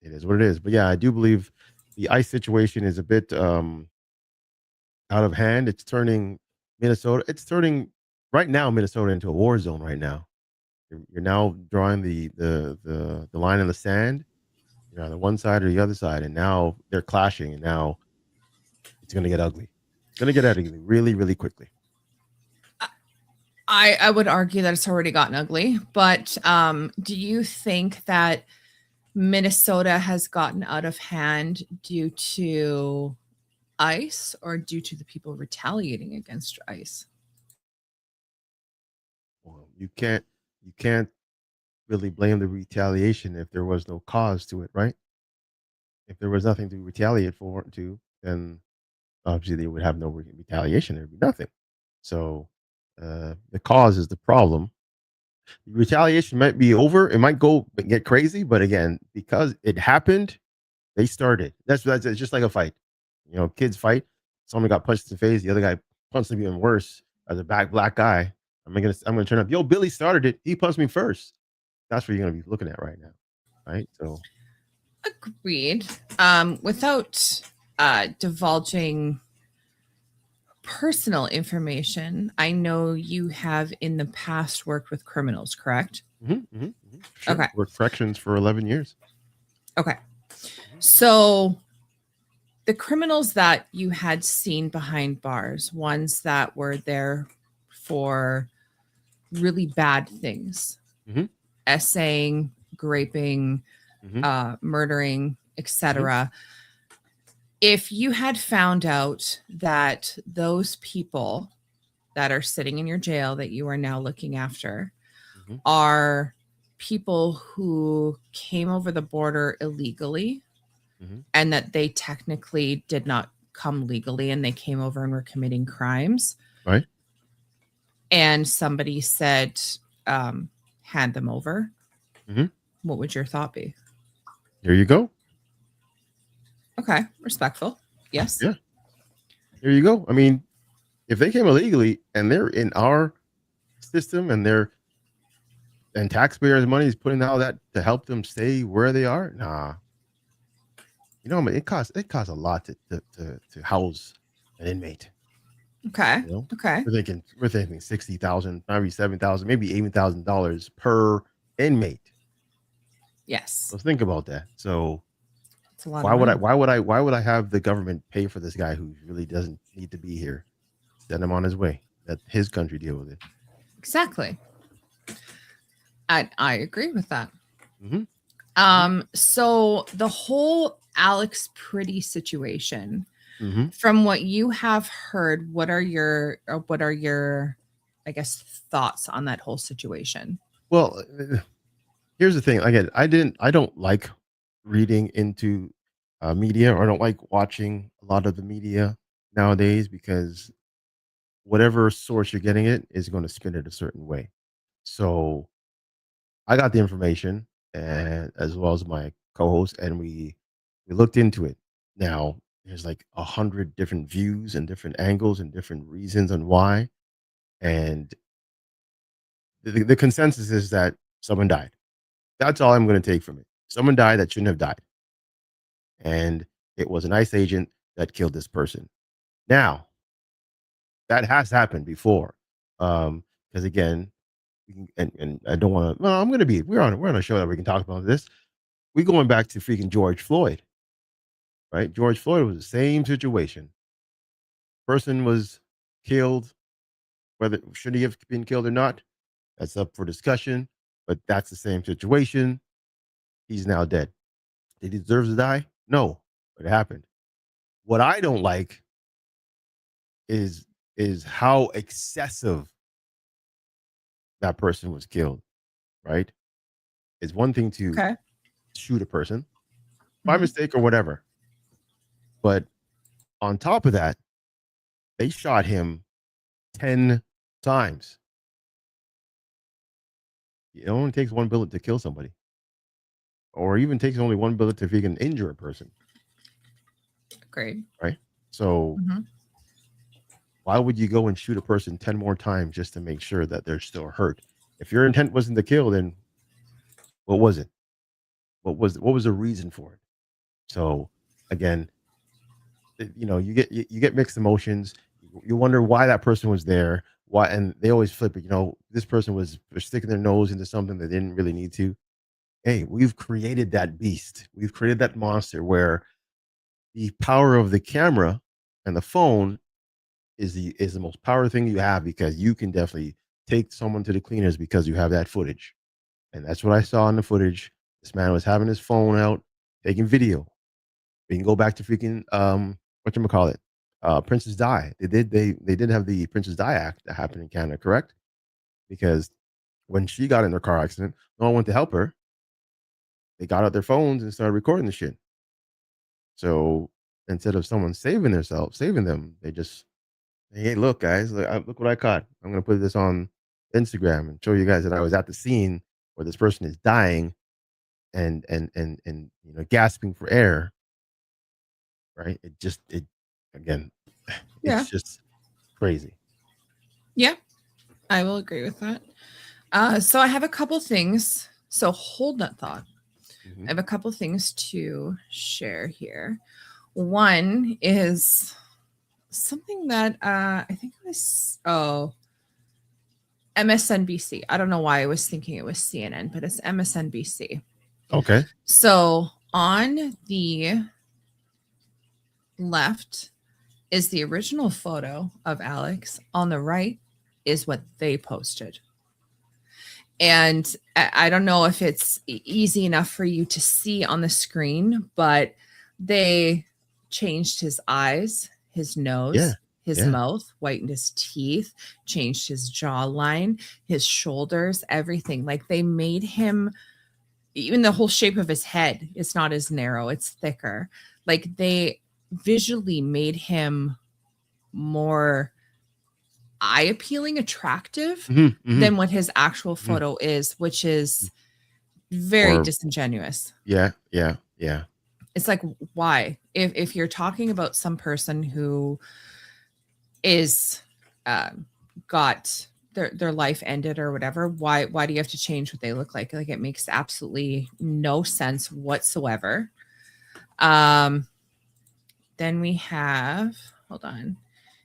D: it is what it is. But yeah, I do believe the ice situation is a bit out of hand. It's turning Minnesota. It's turning right now Minnesota into a war zone. Right now, you're now drawing the line in the sand. You're on the one side or the other side, and now they're clashing, and now it's going to get ugly. It's going to get ugly really, really quickly.
C: I would argue that it's already gotten ugly, but do you think that Minnesota has gotten out of hand due to ICE or due to the people retaliating against ICE?
D: Well, you can't really blame the retaliation if there was no cause to it, right? If there was nothing to retaliate for to, then obviously they would have no retaliation. There'd be nothing. So the cause is the problem. The retaliation might be over. It might go get crazy, but again, because it happened, they started. That's it's just like a fight. You know, kids fight. Someone got punched in the face. The other guy punched him even worse as a black guy. I'm gonna turn up. Yo, Billy started it. He punched me first. That's what you're gonna be looking at right now, right? So
C: Agreed. Without divulging personal information, I know you have in the past worked with criminals, correct?
D: sure.
C: Okay.
D: Worked corrections for 11 years.
C: Okay. So the criminals that you had seen behind bars, ones that were there for really bad things,
D: Mhm.
C: essaying, graping, murdering, etc. If you had found out that those people that are sitting in your jail that you are now looking after
D: Mhm.
C: are people who came over the border illegally
D: Mhm.
C: and that they technically did not come legally and they came over and were committing crimes,
D: Right.
C: and somebody said, hand them over,
D: Mhm.
C: what would your thought be?
D: There you go.
C: Okay, respectful. Yes.
D: Yeah. There you go. I mean, if they came illegally and they're in our system and taxpayers' money is putting all that to help them stay where they are, nah. You know, I mean, it costs a lot to house an inmate.
C: Okay.
D: You know,
C: Okay.
D: we're thinking 60,000, maybe 7,000, maybe $80,000 per inmate.
C: Yes.
D: Let's think about that. So
C: It's a lot
D: why
C: of
D: would I
C: money.
D: why would I have the government pay for this guy who really doesn't need to be here? Send him on his way. Let his country deal with it.
C: Exactly. I agree with that.
D: Mhm.
C: So the whole Alex Pretty situation,
D: Mhm.
C: from what you have heard, what are your I guess thoughts on that whole situation?
D: Well, here's the thing. Again, I don't like reading into media, or I don't like watching a lot of the media nowadays, because whatever source you're getting it is going to spin it a certain way. So I got the information, and as well as my co-host, and we looked into it. Now there's like 100 different views and different angles and different reasons on why, and the consensus is that someone died. That's all I'm going to take from it. Someone died that shouldn't have died, and it was an ICE agent that killed this person. Now that has happened before, because again, and I don't want to. Well, I'm going to be. We're on a show that we can talk about this. We going back to freaking George Floyd, right? George Floyd was the same situation. Person was killed. Whether should he have been killed or not, that's up for discussion. But that's the same situation. He's now dead. Did he deserve to die? No, but it happened. What I don't like is how excessive that person was killed. Right? It's one thing to
C: Okay.
D: shoot a person by
C: Mhm.
D: mistake or whatever, but on top of that, they shot him 10 times. It only takes one bullet to kill somebody, or even takes only one bullet to freaking injure a person,
C: Great.
D: right? So
C: Mhm.
D: why would you go and shoot a person 10 more times just to make sure that they're still hurt? If your intent wasn't to kill, then what was it? what was the reason for it? So again, you get mixed emotions. You wonder why that person was there. Why, and they always flip it. This person was sticking their nose into something they didn't really need to. Hey, we've created that beast. We've created that monster where the power of the camera and the phone is the most powerful thing you have, because you can definitely take someone to the cleaners because you have that footage. And that's what I saw in the footage. This man was having his phone out, taking video. We can go back to freaking whatchamacallit, Princess Di. They did have the Princess Di Act that happened in Canada, correct? Because when she got in her car accident, no one went to help her. They got out their phones and started recording the shit. So instead of someone saving them, they just, hey, look, guys, look what I caught. I'm gonna put this on Instagram and show you guys that I was at the scene where this person is dying and gasping for air. Right? It again,
C: Yeah.
D: it's just crazy.
C: Yeah, I will agree with that. So I have a couple things. So hold that thought. I have a couple things to share here. One is something that I think it was MSNBC. I don't know why I was thinking it was CNN, but it's MSNBC.
D: Okay.
C: So on the left is the original photo of Alex. On the right is what they posted. And I don't know if it's easy enough for you to see on the screen, but they changed his eyes, his nose, his mouth, whitened his teeth, changed his jawline, his shoulders, everything. Like they made him, even the whole shape of his head, it's not as narrow, it's thicker. Like they visually made him more eye appealing, attractive than what his actual photo is, which is very disingenuous.
D: Yeah.
C: It's like, why? If you're talking about some person who is got their life ended or whatever, why do you have to change what they look like? Like it makes absolutely no sense whatsoever. Then we have, hold on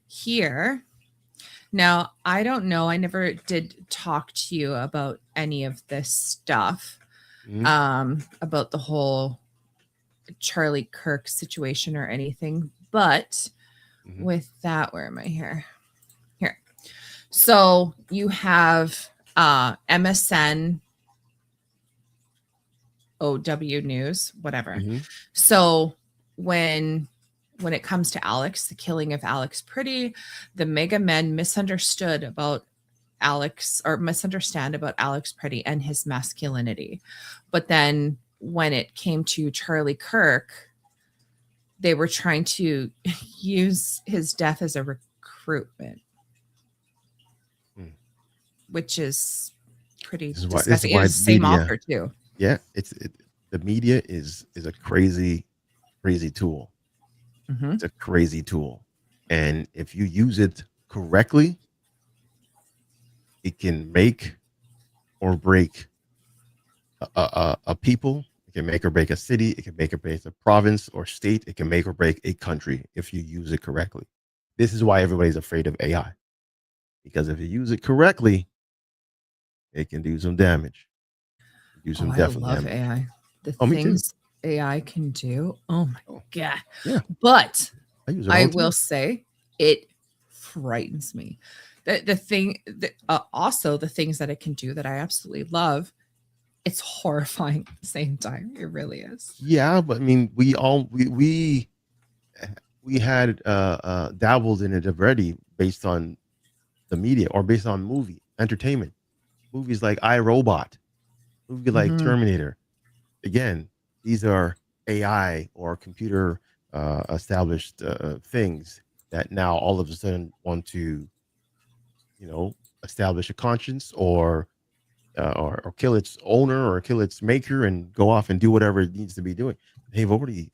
C: here. Now, I don't know. I never did talk to you about any of this stuff, about the whole Charlie Kirk situation or anything. But with that, where am I here? Here. So you have MSN, OW News, whatever. So when it comes to Alex, the killing of Alex Pretty, the mega men misunderstand about Alex Pretty and his masculinity. But then when it came to Charlie Kirk, they were trying to use his death as a recruitment, which is pretty disgusting. It's the same author too.
D: Yeah, the media is a crazy tool. It's a crazy tool. And if you use it correctly, it can make or break a people. It can make or break a city. It can make or break a province or state. It can make or break a country if you use it correctly. This is why everybody's afraid of AI. Because if you use it correctly, it can do some damage.
C: I love AI. The things AI can do. Oh my God.
D: Yeah.
C: But I will say it frightens me. Also the things that it can do that I absolutely love, it's horrifying at the same time. It really is.
D: Yeah, but I mean, we had dabbled in it already based on the media or based on movie entertainment. Movies like iRobot, movie like Terminator. Again, these are AI or computer established things that now all of a sudden want to, establish a conscience or kill its owner or kill its maker and go off and do whatever it needs to be doing. They've already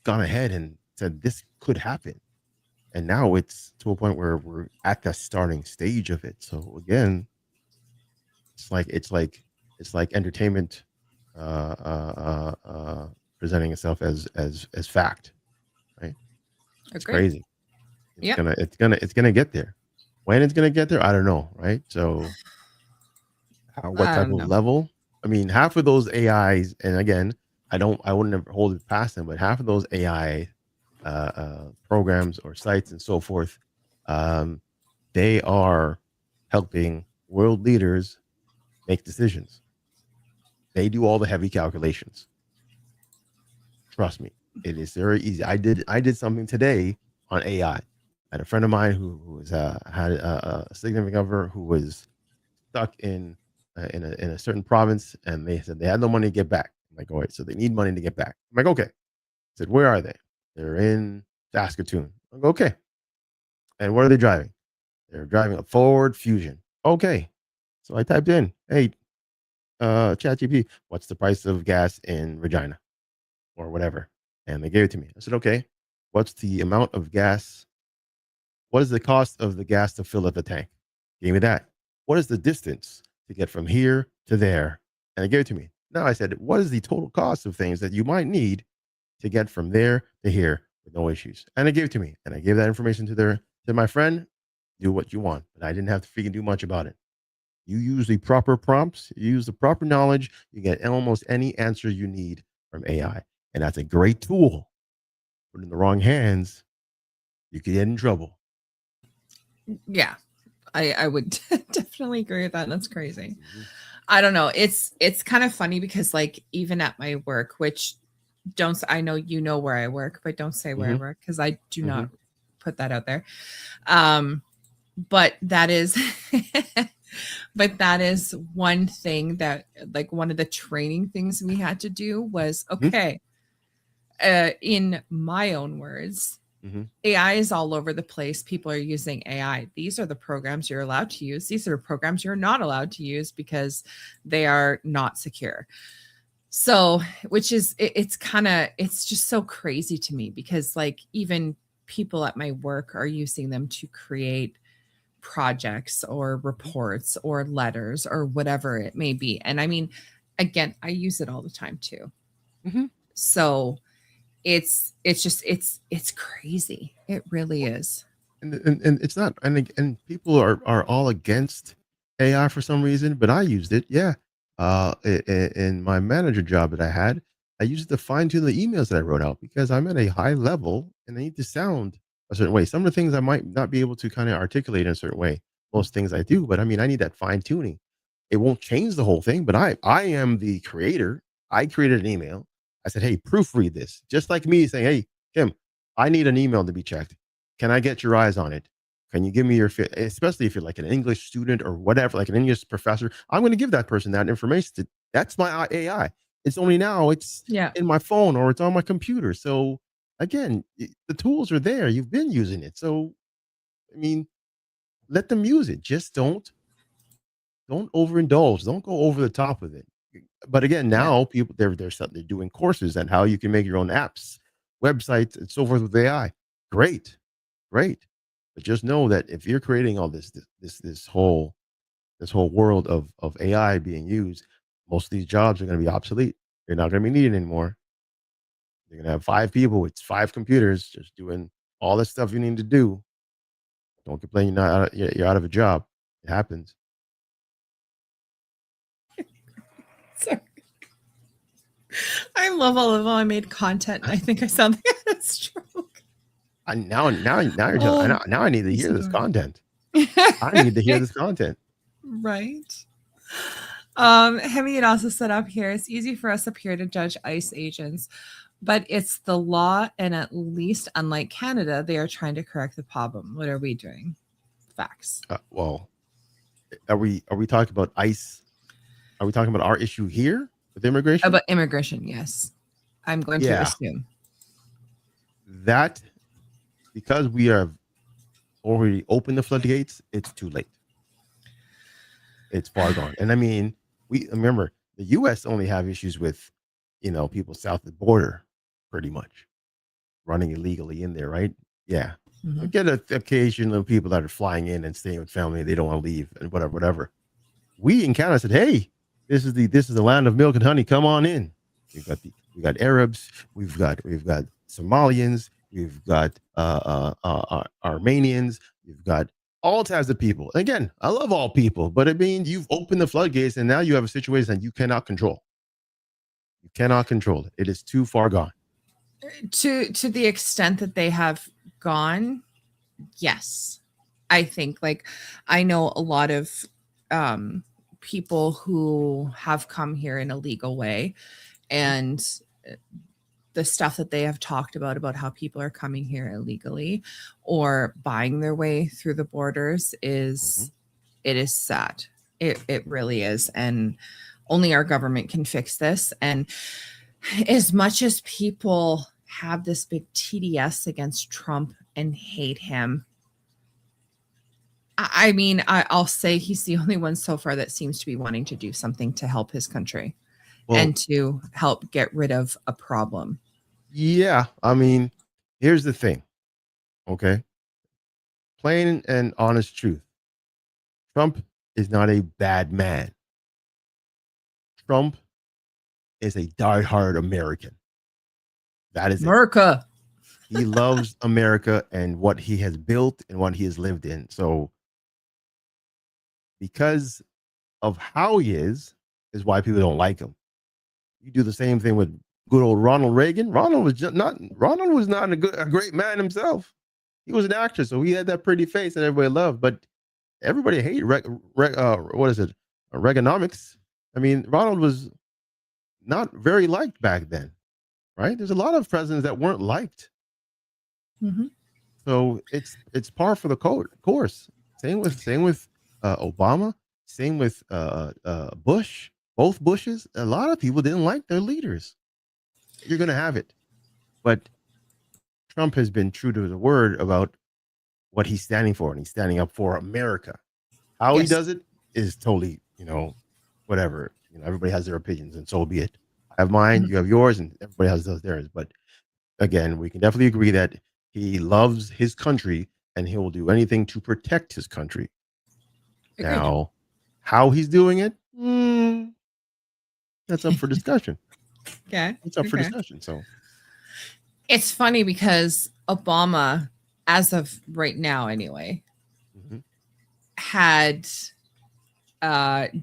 D: gone ahead and said this could happen. And now it's to a point where we're at the starting stage of it. So again, it's like entertainment presenting itself as fact, right? It's
C: Agree.
D: crazy.
C: Yep.
D: It's gonna get there. When it's gonna get there, I don't know, right? So what
C: I
D: type
C: don't
D: of
C: know.
D: level? I mean, half of those AIs, and again, I wouldn't ever hold it past them, but half of those AI programs or sites and so forth, um, they are helping world leaders make decisions. They do all the heavy calculations. Trust me, it is very easy. I did something today on AI. I had a friend of mine who was had a significant other who was stuck in a certain province, and they said they had no money to get back. I'm like, all right, so they need money to get back. I'm like, okay. I said, where are they? They're in Saskatoon. I'm like, okay. And what are they driving? They're driving a Ford Fusion. Okay. So I typed in, hey, ChatGPT, what's the price of gas in Regina or whatever? And they gave it to me. I said, okay, what's the amount of gas? What is the cost of the gas to fill up the tank? Gave me that. What is the distance to get from here to there? And they gave it to me. Now I said, what is the total cost of things that you might need to get from there to here with no issues? And they gave it to me. And I gave that information to my friend. Do what you want. But I didn't have to freaking do much about it. You use the proper prompts, you use the proper knowledge, you get almost any answer you need from AI. And that's a great tool. But in the wrong hands, you could get in trouble.
C: Yeah. I would definitely agree with that. That's crazy.
D: Mhm.
C: I don't know. It's kind of funny because like even at my work, which I know you know where I work, but don't say where I
D: Mhm.
C: work because I do not
D: Mhm.
C: put that out there. But that is but that is one thing that like one of the training things we had to do was
D: Mhm.
C: okay, in my own words,
D: Mhm.
C: AI is all over the place. People are using AI. These are the programs you're allowed to use. These are programs you're not allowed to use because they are not secure. So, which is it's just so crazy to me because like even people at my work are using them to create projects or reports or letters or whatever it may be. And I mean, again, I use it all the time too.
D: Mhm.
C: So, it's crazy. It really is.
D: And it's not, and people are all against AI for some reason, but I used it. Yeah. In my manager job that I had, I used it to fine tune the emails that I wrote out because I'm at a high level and I need to sound a certain way. Some of the things I might not be able to kind of articulate in a certain way. Most things I do, but I mean, I need that fine tuning. It won't change the whole thing, but I am the creator. I created an email. I said, hey, proofread this. Just like me saying, hey, Kim, I need an email to be checked. Can I get your eyes on it? Can you give me your fit? Especially if you're like an English student or whatever, like an English professor, I'm going to give that person that information. That's my AI. It's only now it's
C: Yeah.
D: in my phone or it's on my computer. So again, the tools are there. You've been using it. So I mean, let them use it. Just don't overindulge. Don't go over the top with it. But again,
C: Yeah.
D: now people they're doing courses on how you can make your own apps, websites, and so forth with AI. Great, great. But just know that if you're creating all this whole world of AI being used, most of these jobs are going to be obsolete. They're not going to be needed anymore. You're going to have 5 people with 5 computers just doing all the stuff you need to do. Don't complain you're out of a job. It happens.
C: Sorry. I love all of I made content. I think I sound like I had a stroke.
D: Now you're telling.
C: Oh,
D: Now I need to
C: it's
D: hear this
C: adorable.
D: content. I need to hear this content.
C: Right. Hemi had also set up here. It's easy for us up here to judge ICE agents, but it's the law, and at least unlike Canada, they are trying to correct the problem. What are we doing? Facts.
D: Well, are we talking about ICE? Are we talking about our issue here with immigration?
C: About immigration, yes. I'm going to
D: Yeah,
C: assume.
D: that because we have already opened the floodgates, it's too late. It's far gone. And I mean, we remember the U.S. only have issues with, people south of the border, pretty much running illegally in there, right? Yeah, we
C: Mhm.
D: get an occasion of people that are flying in and staying with family. They don't want to leave and whatever, whatever. We in Canada said, hey, This is the land of milk and honey. Come on in. We got Arabs. We've got Somalians. We've got Armenians. We've got all types of people. Again, I love all people, but it means you've opened the floodgates, and now you have a situation that you cannot control. You cannot control it. It is too far gone.
C: To the extent that they have gone, yes. I think, like, I know a lot of people who have come here in a legal way, and the stuff that they have talked about how people are coming here illegally or buying their way through the borders is it is sad. It really is. And only our government can fix this. And as much as people have this big TDS against Trump and hate him, I mean, I'll say he's the only one so far that seems to be wanting to do something to help his country and to help get rid of a problem.
D: Yeah. I mean, here's the thing. Okay. Plain and honest truth. Trump is not a bad man. Trump is a diehard American. That is
C: America.
D: He loves America and what he has built and what he has lived in. So because of how he is why people don't like him. You do the same thing with good old Ronald Reagan. Ronald was not a great man himself. He was an actor, so he had that pretty face that everybody loved. But everybody hated what is it? Reaganomics. I mean, Ronald was not very liked back then, right? There's a lot of presidents that weren't liked.
C: Mm-hmm.
D: So it's par for the course. Same with Obama. Same with Bush. Both Bushes. A lot of people didn't like their leaders. You're going to have it, but Trump has been true to the word about what he's standing for, and he's standing up for America. How he does it is totally, whatever. Everybody has their opinions, and so be it. I have mine, you have yours, and everybody has theirs. But again, we can definitely agree that he loves his country, and he will do anything to protect his country. Agreed. Now, how he's doing it, that's up for discussion.
C: Okay.
D: It's up for discussion. So
C: it's funny because Obama, as of right now anyway, had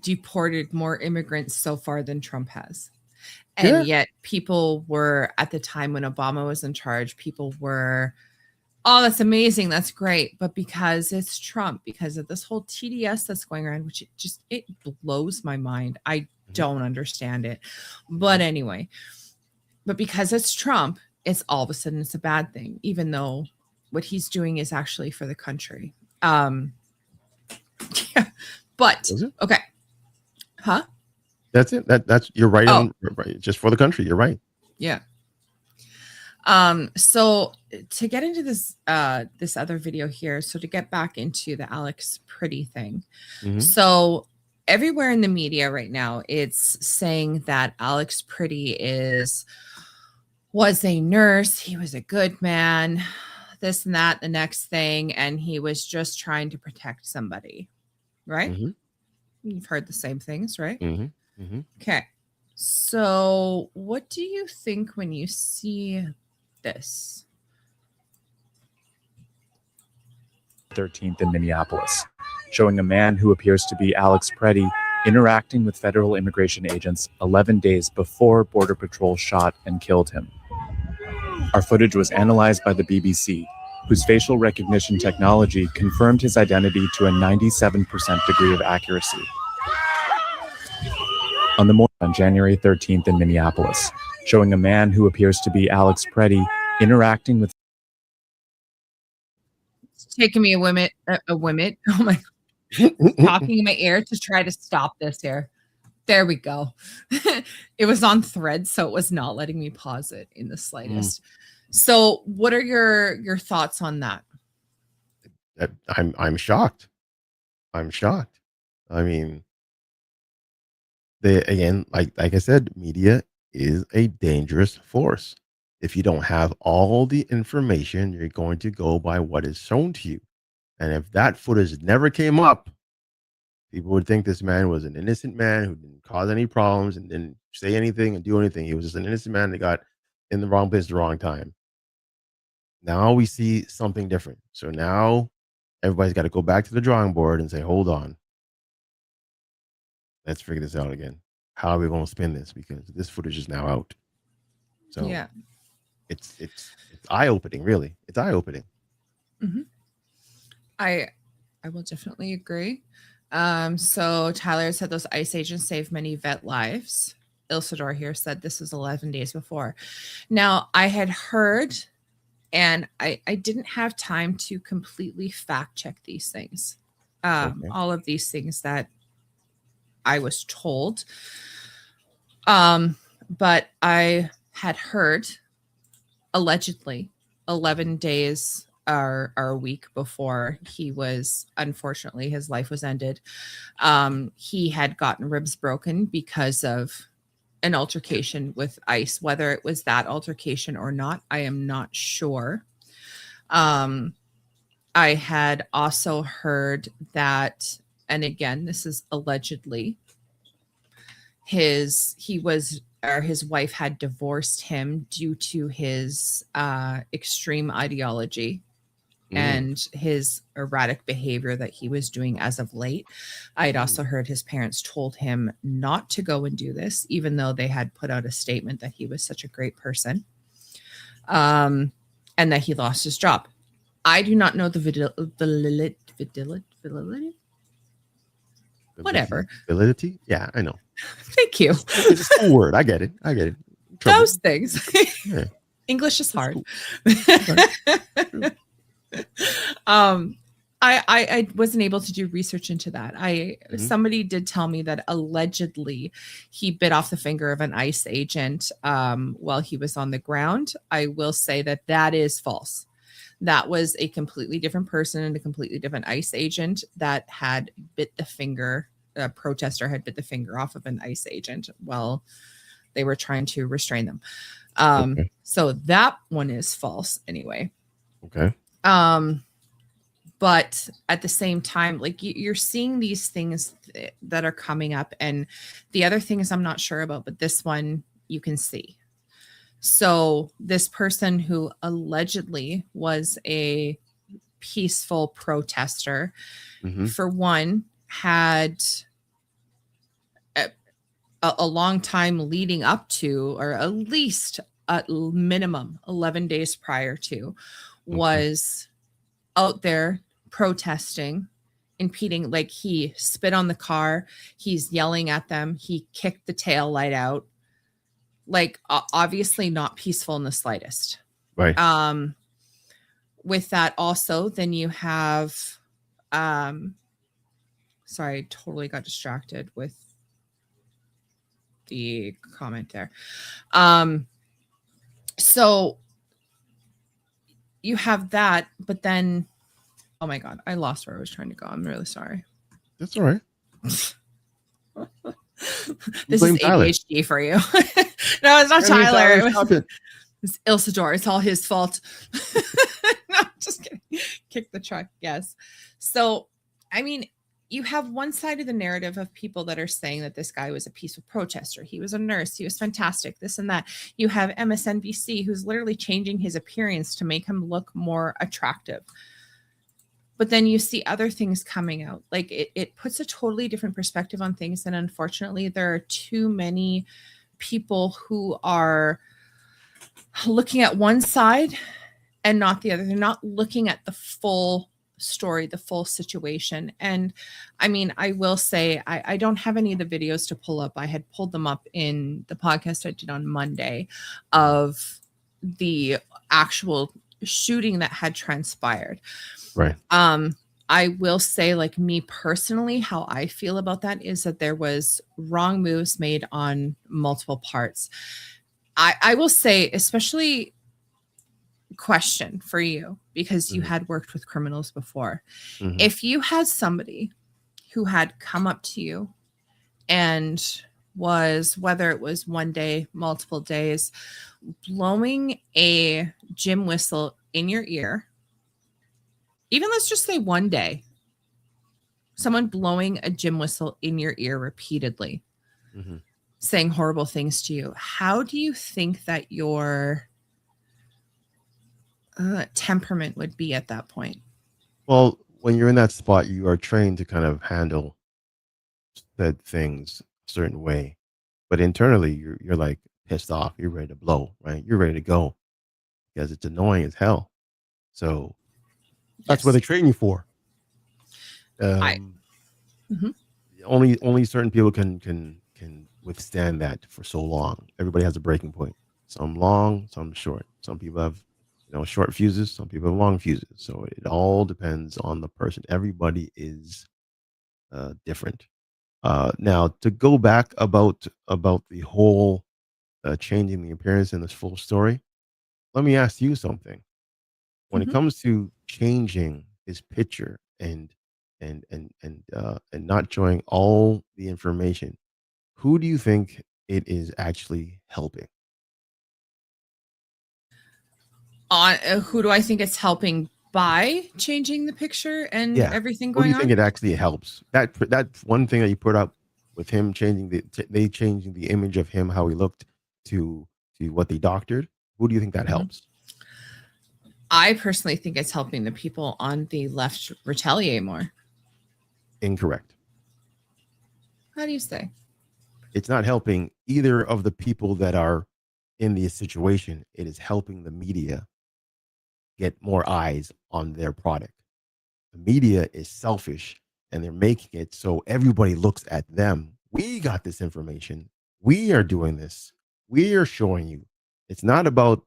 C: deported more immigrants so far than Trump has. And yet people were, at the time when Obama was in charge, people were, oh, that's amazing. That's great. But because it's Trump, because of this whole TDS that's going around, which it blows my mind. I don't understand it. But anyway, but because it's Trump, it's all of a sudden it's a bad thing, even though what he's doing is actually for the country. Yeah, but okay. Huh?
D: That's it. That's you're right on, right, just for the country. You're right.
C: Yeah. So to get into this this other video here, so to get back into the Alex Pretty thing. So everywhere in the media right now, it's saying that Alex Pretty was a nurse, he was a good man, this and that, the next thing, and he was just trying to protect somebody, right? You've heard the same things, right? Okay. So what do you think when you see this?
H: 13th in Minneapolis, showing a man who appears to be Alex Pretty interacting with federal immigration agents 11 days before Border Patrol shot and killed him. Our footage was analyzed by the BBC, whose facial recognition technology confirmed his identity to a 97% degree of accuracy. On the morning on January 13th in Minneapolis, showing a man who appears to be Alex Pretty interacting with.
C: It's taking me a minute. Oh my, talking in my ear to try to stop this here. There we go. It was on thread, so it was not letting me pause it in the slightest. So what are your thoughts on that?
D: I'm shocked. I'm shocked. I mean, again, like I said, media is a dangerous force. If you don't have all the information, you're going to go by what is shown to you. And if that footage never came up, People would think this man was an innocent man who didn't cause any problems and didn't say anything and do anything. He was just an innocent man that got in the wrong place at the wrong time. Now we see something different. So now everybody's got to go back to the drawing board and say, hold on. Let's figure this out again. How are we going to spin this? Because this footage is now out. So
C: Yeah.
D: it's eye-opening, really. It's eye-opening.
C: Mm-hmm. I will definitely agree. So Tyler said those ICE agents saved many vet lives. Ilsador here said this was 11 days before. Now, I had heard, and I didn't have time to completely fact check these things. All of these things that I was told. But I had heard allegedly 11 days or a week before he was, unfortunately, his life was ended. He had gotten ribs broken because of an altercation with ICE. Whether it was that altercation or not, I am not sure. I had also heard that, and again, this is allegedly, his wife had divorced him due to his extreme ideology and his erratic behavior that he was doing as of late. I had also heard his parents told him not to go and do this, even though they had put out a statement that he was such a great person, and that he lost his job. I do not know the validity. Whatever.
D: Validity? Yeah, I know.
C: Thank you.
D: It's a cool word. I get it. Trouble.
C: Those things.
D: Yeah.
C: English is hard.
D: Cool.
C: I wasn't able to do research into that. Somebody did tell me that allegedly he bit off the finger of an ICE agent while he was on the ground. I will say that is false. That was a completely different person and a completely different ICE agent that had bit the finger. A protester had bit the finger off of an ICE agent while they were trying to restrain them. So that one is false anyway.
D: Okay.
C: But at the same time, like you're seeing these things that are coming up. And the other things I'm not sure about, but this one you can see. So this person who allegedly was a peaceful protester, for one, had a long time leading up to, or at least at minimum 11 days prior to, was out there protesting, impeding. Like he spit on the car, he's yelling at them, he kicked the tail light out. Like obviously not peaceful in the slightest.
D: Right.
C: With that also, then you have sorry, I totally got distracted with the comment there. So you have that, but then, oh my God, I lost where I was trying to go. I'm really sorry.
D: That's all right.
C: This is ADHD for you. No, it's not Tyler. It's Ilsador. It's all his fault. No, just kidding. Kick the truck. Yes. So, I mean, you have one side of the narrative of people that are saying that this guy was a peaceful protester. He was a nurse. He was fantastic. This and that. You have MSNBC, who's literally changing his appearance to make him look more attractive. But then you see other things coming out. Like it puts a totally different perspective on things. And unfortunately, there are too many people who are looking at one side and not the other. They're not looking at the full story, the full situation. And I mean, I will say, I don't have any of the videos to pull up. I had pulled them up in the podcast I did on Monday of the actual shooting that had transpired.
D: Right.
C: I will say, like, me personally, how I feel about that is that there was wrong moves made on multiple parts. I will say, especially question for you, because you had worked with criminals before. If you had somebody who had come up to you and was, whether it was one day, multiple days, blowing a gym whistle in your ear, even let's just say one day, someone blowing a gym whistle in your ear repeatedly,
D: Mhm.
C: saying horrible things to you, how do you think that your temperament would be at that point?
D: Well, when you're in that spot, you are trained to kind of handle said things a certain way, but internally, you're like pissed off. You're ready to blow, right? You're ready to go because it's annoying as hell. So that's what
C: Yes.
D: they train you for.
C: I
D: Um,
C: Mhm.
D: only certain people can withstand that for so long. Everybody has a breaking point. Some long, some short. Some people have short fuses. Some people have long fuses. So it all depends on the person. Everybody is different. Now to go back about the whole changing the appearance in this full story, let me ask you something. When it
C: Mhm.
D: comes to changing his picture and not showing all the information, who do you think it is actually helping?
C: Who do I think it's helping by changing the picture and
D: Yeah.
C: everything
D: Who do
C: going
D: you think
C: on?
D: it actually helps? That one thing that you put up with him changing they changing the image of him, how he looked to what they doctored. Who do you think that
C: Mhm.
D: helps?
C: I personally think it's helping the people on the left retaliate more.
D: Incorrect.
C: How do you say?
D: It's not helping either of the people that are in the situation. It is helping the media get more eyes on their product. The media is selfish and they're making it so everybody looks at them. We got this information. We are doing this. We are showing you. It's not about,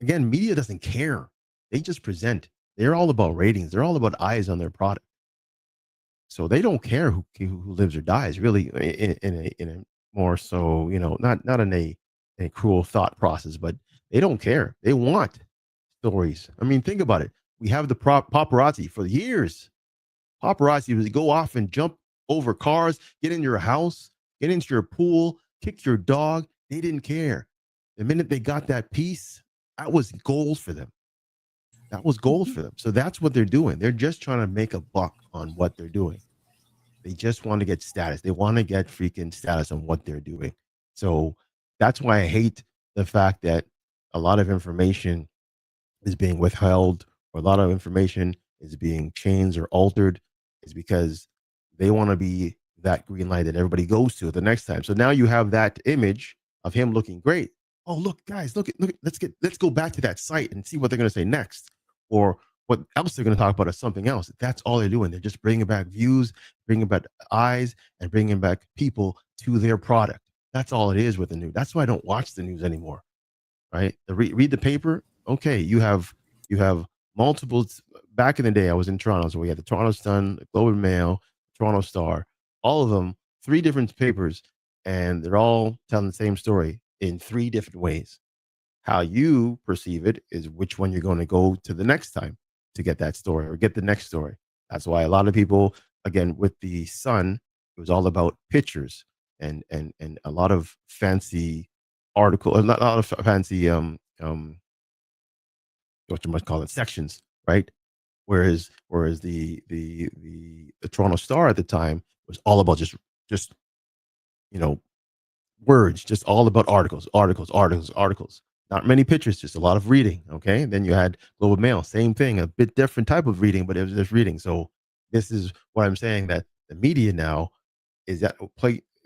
D: again, media doesn't care. They just present. They're all about ratings. They're all about eyes on their product. So they don't care who lives or dies, really, in a more so, not in a cruel thought process, but they don't care. They want stories. I mean, think about it. We have the paparazzi for years. Paparazzi would go off and jump over cars, get in your house, get into your pool, kick your dog. They didn't care. The minute they got that piece, that was gold for them. That was gold for them. So that's what they're doing. They're just trying to make a buck on what they're doing. They just want to get status. They want to get freaking status on what they're doing. So that's why I hate the fact that a lot of information is being withheld or a lot of information is being changed or altered is because they want to be that green light that everybody goes to the next time. So now you have that image of him looking great. Oh, look, guys, look, let's go back to that site and see what they're going to say next, or what else they're going to talk about, or something else. That's all they're doing. They're just bringing back views, bringing back eyes, and bringing back people to their product. That's all it is with the news. That's why I don't watch the news anymore. Right? Read the paper. Okay, you have multiple. Back in the day, I was in Toronto, so we had the Toronto Sun, the Globe and Mail, Toronto Star, all of them, three different papers, and they're all telling the same story in three different ways. How you perceive it is which one you're going to go to the next time to get that story or get the next story. That's why a lot of people, again, with the Sun, it was all about pictures and a lot of fancy a lot of fancy what you might call it, sections, right? Whereas the Toronto Star at the time was all about just you know words, just all about articles. Not many pictures, just a lot of reading. Okay. And then you had Global Mail, same thing, a bit different type of reading, but it was just reading. So this is what I'm saying, that the media now is at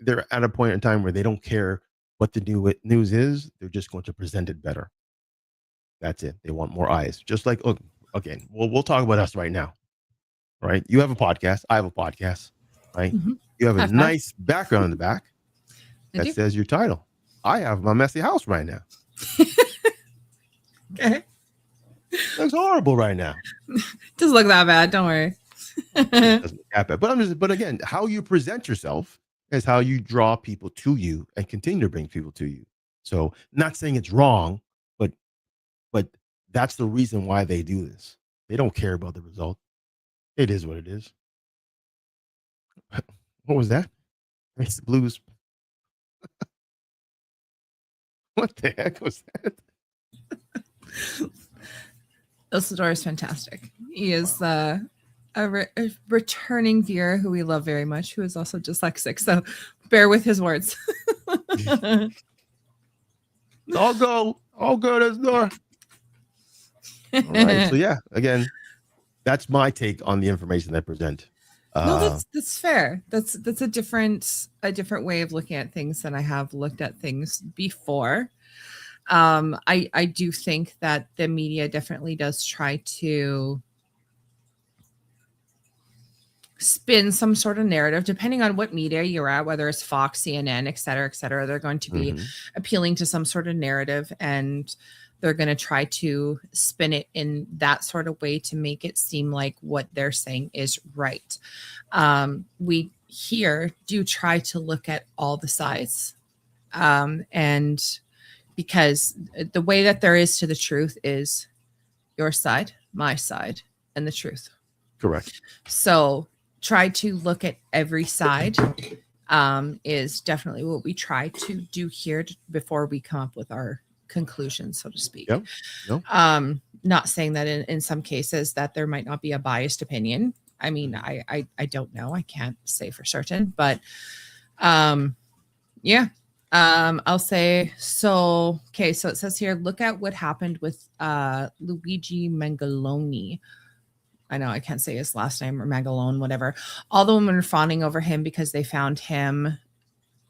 D: they're at a point in time where they don't care what the news is. They're just going to present it better. That's it. They want more eyes. Just like, look, again, we'll talk about us right now. Right? You have a podcast. I have a podcast. Right?
C: Mhm.
D: You have a
C: High five.
D: nice background in the back
C: I
D: that
C: do.
D: says your title. I have my messy house right now.
C: Okay.
D: Looks horrible right now.
C: Doesn't look that bad. Don't worry.
D: It doesn't look that bad. But again, how you present yourself is how you draw people to you and continue to bring people to you. So, not saying it's wrong, but but that's the reason why they do this. They don't care about the result. It is what it is. What was that? It's the blues. What the heck was that?
C: Isidore is fantastic. He is a returning viewer who we love very much, who is also dyslexic. So bear with his words.
D: I'll go to the door. All right. So yeah, again, that's my take on the information they present.
C: No, that's fair. That's a different way of looking at things than I have looked at things before. I do think that the media definitely does try to spin some sort of narrative, depending on what media you're at, whether it's Fox, CNN, et cetera, they're going to be appealing to some sort of narrative, and they're going to try to spin it in that sort of way to make it seem like what they're saying is right. We here do try to look at all the sides. And because the way that there is to the truth is your side, my side, and the truth.
D: Correct.
C: So try to look at every side is definitely what we try to do here before we come up with our conclusions, so to speak.
D: Yep. Yep.
C: Not saying that in some cases that there might not be a biased opinion. I mean, I don't know. I can't say for certain, but yeah. I'll say so. Okay, so it says here, look at what happened with Luigi Mangaloni. I know I can't say his last name, or Magalone, whatever. All the women are fawning over him because they found him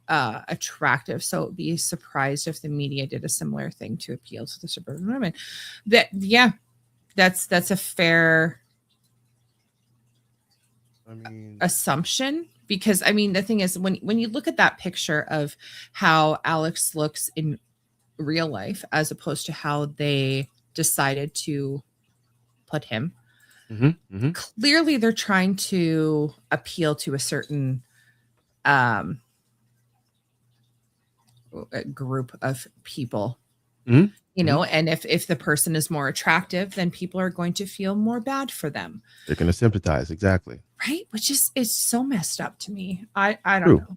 C: attractive. So be surprised if the media did a similar thing to appeal to the suburban women. That's a fair assumption, because I mean the thing is, when you look at that picture of how Alex looks in real life as opposed to how they decided to put him, clearly they're trying to appeal to a certain group of people. You know, and if the person is more attractive, then people are going to feel more bad for them.
D: They're going to sympathize. Exactly.
C: Right. Which is so messed up to me. I don't know.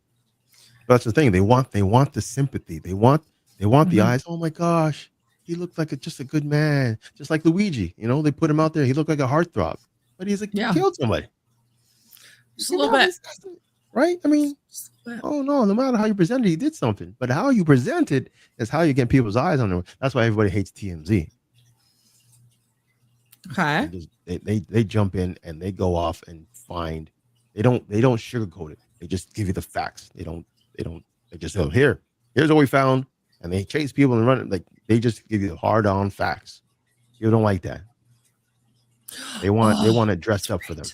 D: That's the thing. They want the sympathy. They want the eyes. Oh my gosh, he looked like just a good man, just like Luigi. You know, they put him out there. He looked like a heartthrob, but he's like, he killed somebody.
C: Just a little bit.
D: Right? I mean, oh no matter how you present it, he did something. But how you present it is how you get people's eyes on him. That's why everybody hates TMZ.
C: Okay.
D: They jump in and they go off and find. They don't sugarcoat it. They just give you the facts. They just say, here's what we found, and they chase people and run. Like, they just give you the hard on facts. You don't like that. They want it dressed up for them.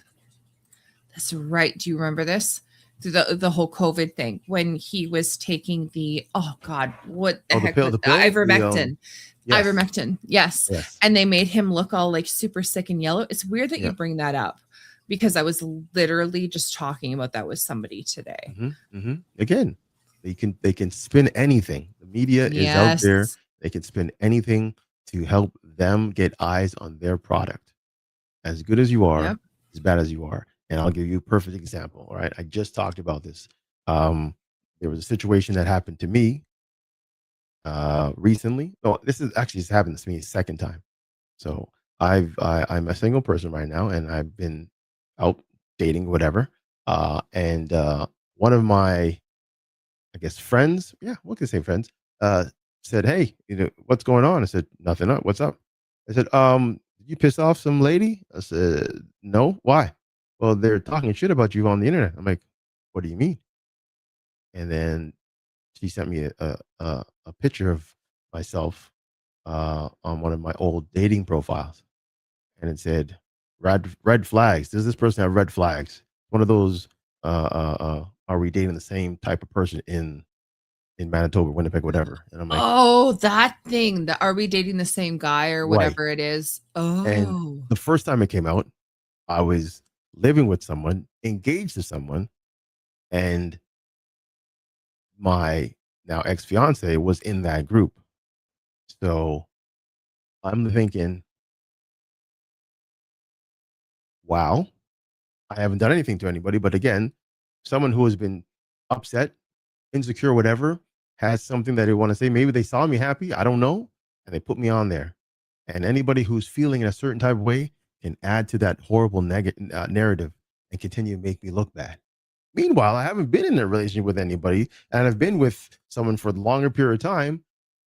C: That's right. Do you remember this? The whole COVID thing when he was taking the what the heck?
D: The pill?
C: Ivermectin.
D: Yes.
C: Ivermectin. Yes. And they made him look all like super sick and yellow. It's weird that you bring that up, because I was literally just talking about that with somebody today.
D: Again, they can spin anything. The media is out there. They can spin anything to help them get eyes on their product. As good as you are, as bad as you are. And I'll give you a perfect example. All right. I just talked about this. There was a situation that happened to me recently. No, this happened to me a second time. So I'm a single person right now, and I've been out dating, whatever. And one of my, I guess, friends, what can I say, friends, said, "Hey, what's going on?" I said, "Nothing up. What's up?" I said, "Did you piss off some lady?" I said, "No. Why?" "Well, they're talking shit about you on the internet." I'm like, "What do you mean?" And then she sent me a picture of myself on one of my old dating profiles, and it said, red flags. Does this person have red flags? One of those, are we dating the same type of person in Manitoba, Winnipeg, whatever? And I'm like,
C: oh, that thing. Are we dating the same guy or whatever it is? Oh.
D: And the first time it came out, I was living with someone, engaged to someone, and my now ex-fiance was in that group. So I'm thinking, wow, I haven't done anything to anybody. But again, someone who has been upset, insecure, whatever, has something that they want to say. Maybe they saw me happy, I don't know, and they put me on there. And anybody who's feeling in a certain type of way can add to that horrible narrative and continue to make me look bad. Meanwhile, I haven't been in a relationship with anybody, and I've been with someone for a longer period of time,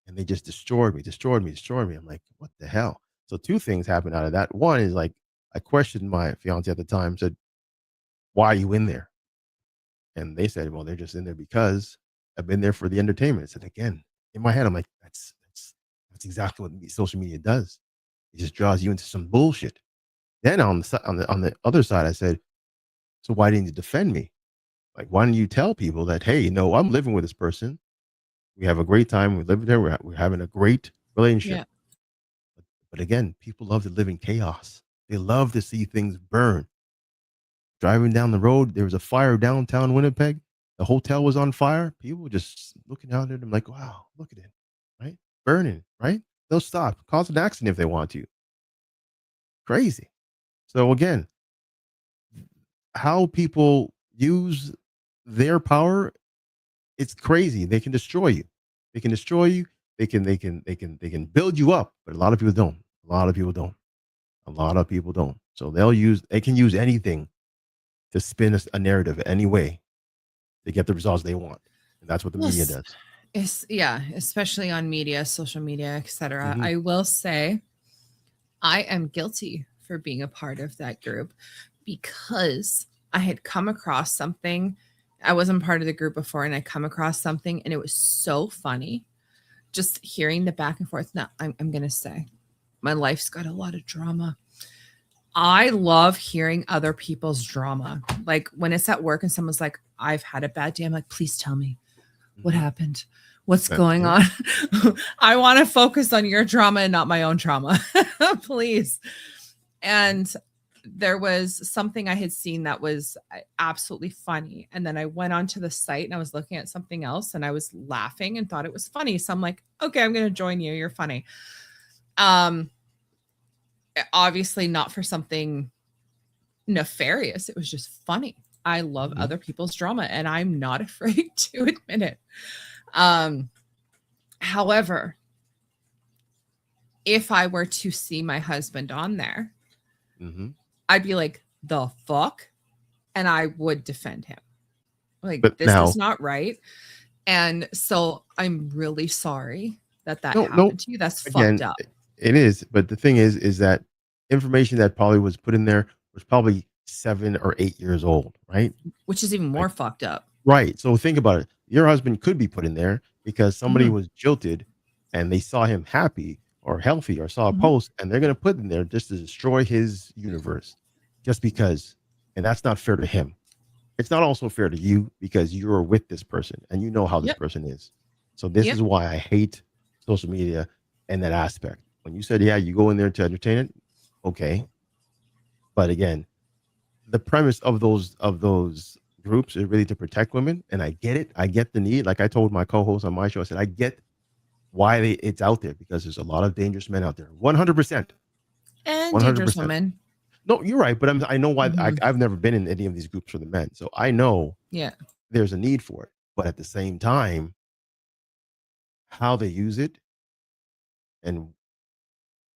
D: and they just destroyed me. I'm like, what the hell? So two things happened out of that. One is like, I questioned my fiance at the time, said, why are you in there? And they said, well, they're just in there because I've been there for the entertainment. I said, again, in my head, I'm like, that's exactly what social media does. It just draws you into some bullshit. Then on the other side, I said, so why didn't you defend me? Like, why don't you tell people that, hey, I'm living with this person. We have a great time. We live there. We're having a great relationship.
C: Yeah.
D: But again, people love to live in chaos. They love to see things burn. Driving down the road, there was a fire downtown Winnipeg. The hotel was on fire. People were just looking out at them like, wow, look at it, right? Burning, right? They'll stop, cause an accident if they want to. Crazy. So again, how people use their power, it's crazy. They can destroy you. They can destroy you. They can build you up, but a lot of people don't. A lot of people don't. A lot of people don't. So they can use anything to spin a narrative any way to get the results they want. And that's what the media does.
C: Especially on media, social media, etc.
D: Mhm.
C: I will say I am guilty for being a part of that group because I had come across something. I wasn't part of the group before, and I come across something, and it was so funny just hearing the back and forth. Now, I'm going to say my life's got a lot of drama. I love hearing other people's drama. Like when it's at work and someone's like, I've had a bad day. I'm like, please tell me what happened. What's going on? I want to focus on your drama and not my own trauma, please. And there was something I had seen that was absolutely funny. And then I went onto the site and I was looking at something else and I was laughing and thought it was funny. So I'm like, okay, I'm going to join you. You're funny. Obviously not for something nefarious. It was just funny. I love other people's drama and I'm not afraid to admit it. However, if I were to see my husband on there, I'd be like, the fuck? And I would defend him. Like, but this is not right. And so I'm really sorry that happened to you. That's fucked up.
D: It is. But the thing is that information that probably was put in there was probably 7 or 8 years old, right?
C: Which is even more fucked up.
D: Right. So think about it. Your husband could be put in there because somebody was jilted and they saw him happy or healthy or saw a post and they're going to put in there just to destroy his universe just because. And that's not fair to him. It's not also fair to you because you're with this person and you know how this person is. So this is why I hate social media and that aspect. When you said, yeah, you go in there to entertain it. Okay. But again, the premise of those groups is really to protect women. And I get it. I get the need. Like I told my co-host on my show, I said, I get why it's out there because there's a lot of dangerous men out there. 100%.
C: And 100%. Dangerous women.
D: No, you're right. But I know why. I've never been in any of these groups for the men. So I know there's a need for it. But at the same time, how they use it and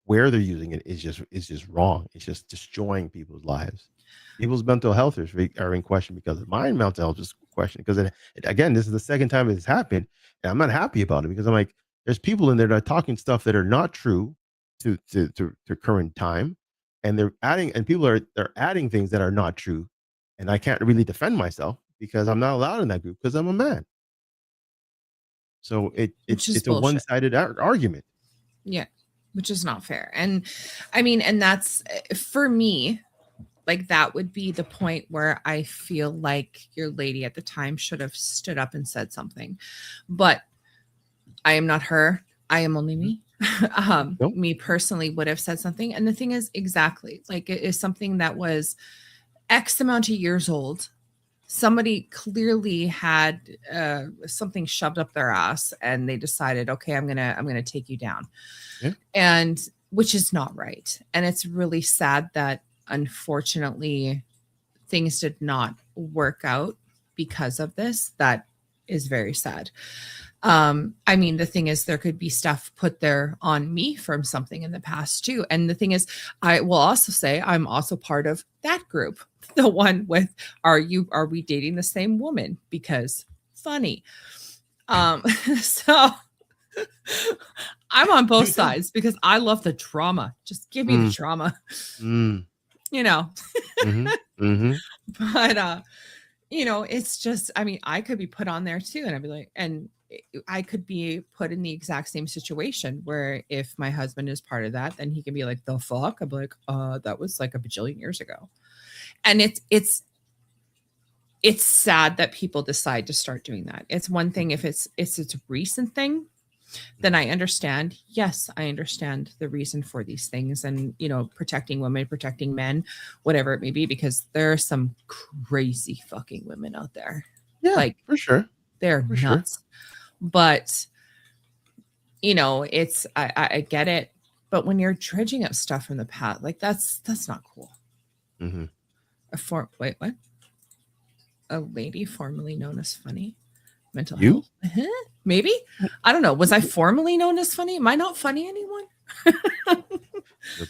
D: where they're using it is just wrong. It's just destroying people's lives. People's mental health are in question because of my mental health is questioned. Because again, this is the second time it's happened, and I'm not happy about it because I'm like, there's people in there that are talking stuff that are not true to current time, and they're adding things that are not true, and I can't really defend myself because I'm not allowed in that group because I'm a man. So it's a one-sided argument.
C: Yeah, which is not fair. And I mean, and that's for me. Like that would be the point where I feel like your lady at the time should have stood up and said something. But I am not her. I am only me. Me personally would have said something. And the thing is exactly like it is something that was X amount of years old. Somebody clearly had something shoved up their ass and they decided, okay, I'm gonna take you down. Yeah. And which is not right. And it's really sad that unfortunately things did not work out because of this. That is very sad. I mean, the thing is, there could be stuff put there on me from something in the past too. And the thing is, I will also say I'm also part of that group, the one with are we dating the same woman? Because funny. So I'm on both sides because I love the drama. Just give me the drama,
D: Mm.
C: you know.
D: Mm-hmm.
C: But it's just, I mean, I could be put on there too, and I'd be like, and I could be put in the exact same situation where if my husband is part of that, then he can be like, the fuck? I'd be like, that was like a bajillion years ago. And it's sad that people decide to start doing that. It's one thing if it's a recent thing, then I understand. Yes, I understand the reason for these things and, protecting women, protecting men, whatever it may be, because there are some crazy fucking women out there.
D: Yeah,
C: like
D: for sure.
C: they're
D: For sure.
C: nuts. But, it's, I get it. But when you're dredging up stuff from the past, like that's not cool.
D: Mm-hmm.
C: Wait, what? A lady formerly known as funny? Mental
D: You?
C: health? Maybe. I don't know. Was I formerly known as funny? Am I not funny anymore?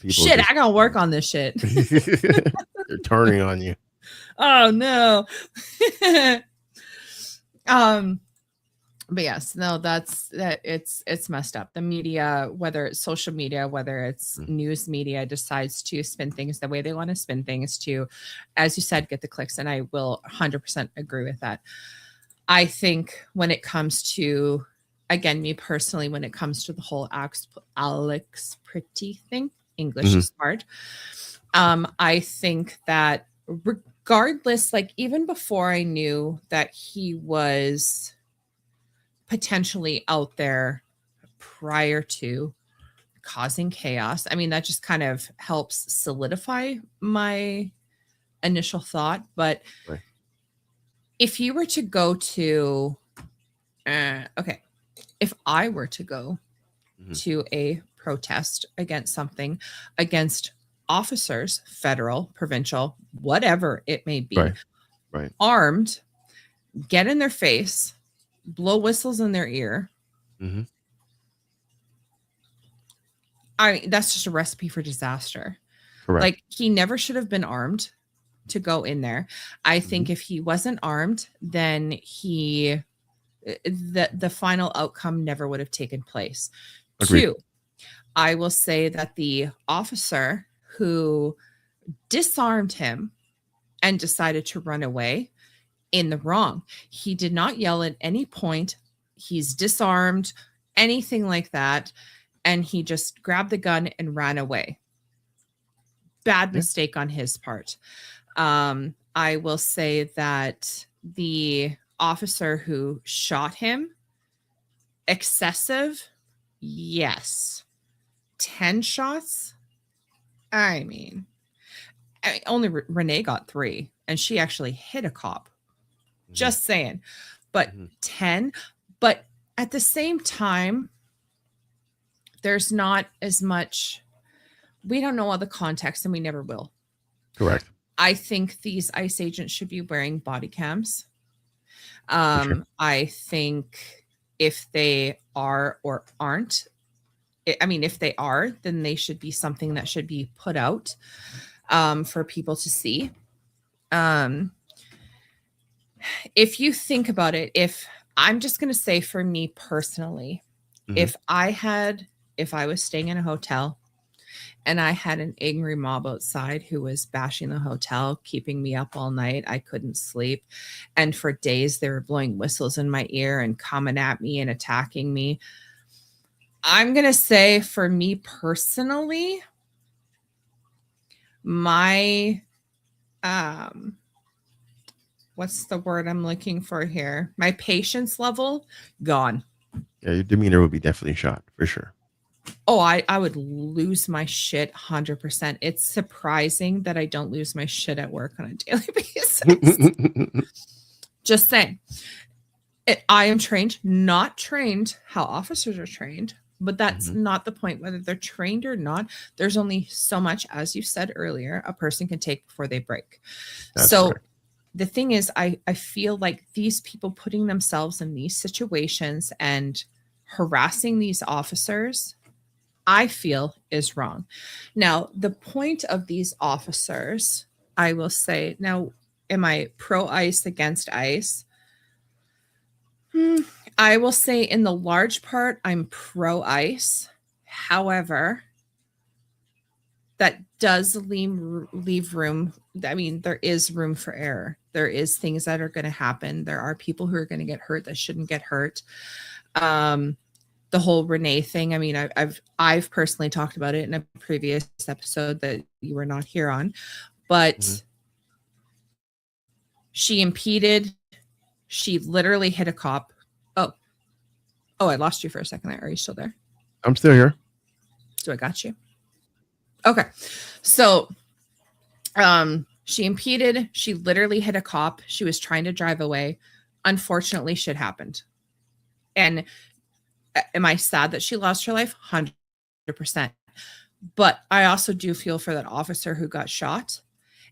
C: Shit, I gotta work on this shit.
D: They're turning on you.
C: Oh no. But yes, no, it's messed up. The media, whether it's social media, whether it's news media, decides to spin things the way they want to spin things to, as you said, get the clicks. And I will 100% agree with that. I think when it comes to, again, me personally, when it comes to the whole Alex Pretty thing, English is hard. I think that regardless, like even before I knew that he was potentially out there prior to causing chaos, I mean, that just kind of helps solidify my initial thought. But
D: right.
C: If you were to go to, if I were to go to a protest against something, against officers, federal, provincial, whatever it may be,
D: right.
C: Armed, get in their face, blow whistles in their ear. That's just a recipe for disaster.
D: Correct.
C: Like, he never should have been armed to go in there. I think if he wasn't armed, then the final outcome never would have taken place.
D: Agreed.
C: 2, I will say that the officer who disarmed him and decided to run away, in the wrong. He did not yell at any point, he's disarmed, anything like that, and he just grabbed the gun and ran away. Bad mistake on his part. I will say that the officer who shot him, excessive, yes. 10 shots? I mean only Renee got 3, and she actually hit a cop. Just saying. But 10, but at the same time, there's not as much, we don't know all the context, and we never will.
D: Correct.
C: I think these ICE agents should be wearing body cams. I think if they are or aren't, if they are, then they should be something that should be put out for people to see. If you think about it, if I'm just going to say for me personally, if I was staying in a hotel and I had an angry mob outside who was bashing the hotel, keeping me up all night, I couldn't sleep. And for days they were blowing whistles in my ear and coming at me and attacking me. I'm going to say for me personally, my, what's the word I'm looking for here? My patience level, gone.
D: Yeah, your demeanor would be definitely shot for sure.
C: Oh, I would lose my shit 100%. It's surprising that I don't lose my shit at work on a daily basis. Just saying. I am trained, not trained how officers are trained, but that's not the point. Whether they're trained or not, there's only so much, as you said earlier, a person can take before they break.
D: That's
C: so
D: correct.
C: the thing is, I feel like these people putting themselves in these situations and harassing these officers, I feel is wrong. Now, the point of these officers, I will say, now, am I pro ICE against ICE? I will say in the large part, I'm pro ICE. However, that does leave room. I mean, there is room for error. There is things that are going to happen. There are people who are going to get hurt that shouldn't get hurt. The whole Renee thing. I mean, I've personally talked about it in a previous episode that you were not here on, but she impeded. She literally hit a cop. Oh, I lost you for a second there. Are you still there?
D: I'm still here.
C: So I got you. Okay. So she impeded. She literally hit a cop. She was trying to drive away. Unfortunately, shit happened. And am I sad that she lost her life? 100%. But I also do feel for that officer who got shot.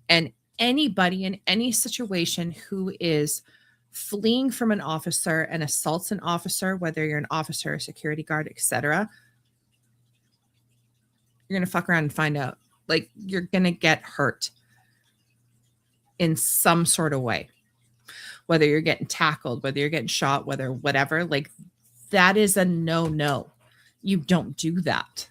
C: And anybody in any situation who is fleeing from an officer and assaults an officer, whether you're an officer, a security guard, etc., you're gonna fuck around and find out. Like, you're gonna get hurt in some sort of way, whether you're getting tackled, whether you're getting shot, whether whatever. Like, that is a no. You don't do that.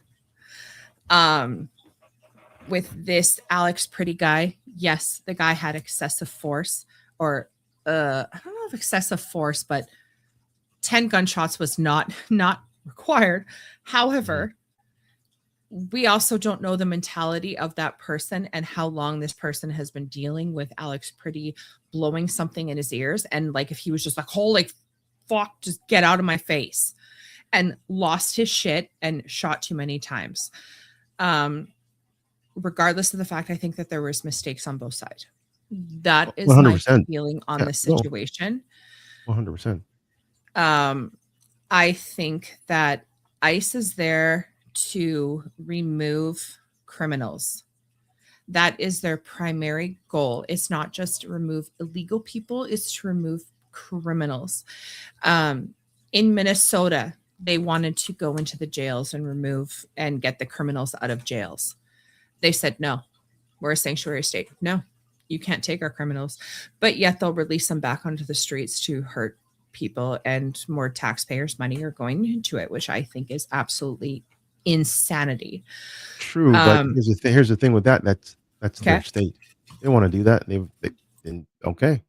C: With this Alex Pretty guy, yes, the guy had excessive force, or I don't know if excessive force, but 10 gunshots was not required. However, we also don't know the mentality of that person and how long this person has been dealing with Alex Pretty blowing something in his ears. And like, if he was just like, holy fuck, just get out of my face, and lost his shit and shot too many times. Regardless of the fact, I think that there was mistakes on both sides. That is 100%. My feeling on the situation.
D: 100%.
C: I think that ICE is there to remove criminals. That is their primary goal. It's not just to remove illegal people, it's to remove criminals. In Minnesota, they wanted to go into the jails and remove and get the criminals out of jails. They said, no, we're a sanctuary state. No, you can't take our criminals. But yet they'll release them back onto the streets to hurt people, and more taxpayers' money are going into it, which I think is absolutely insanity.
D: True, but here's the thing with that. That's their state. They want to do that. They okay,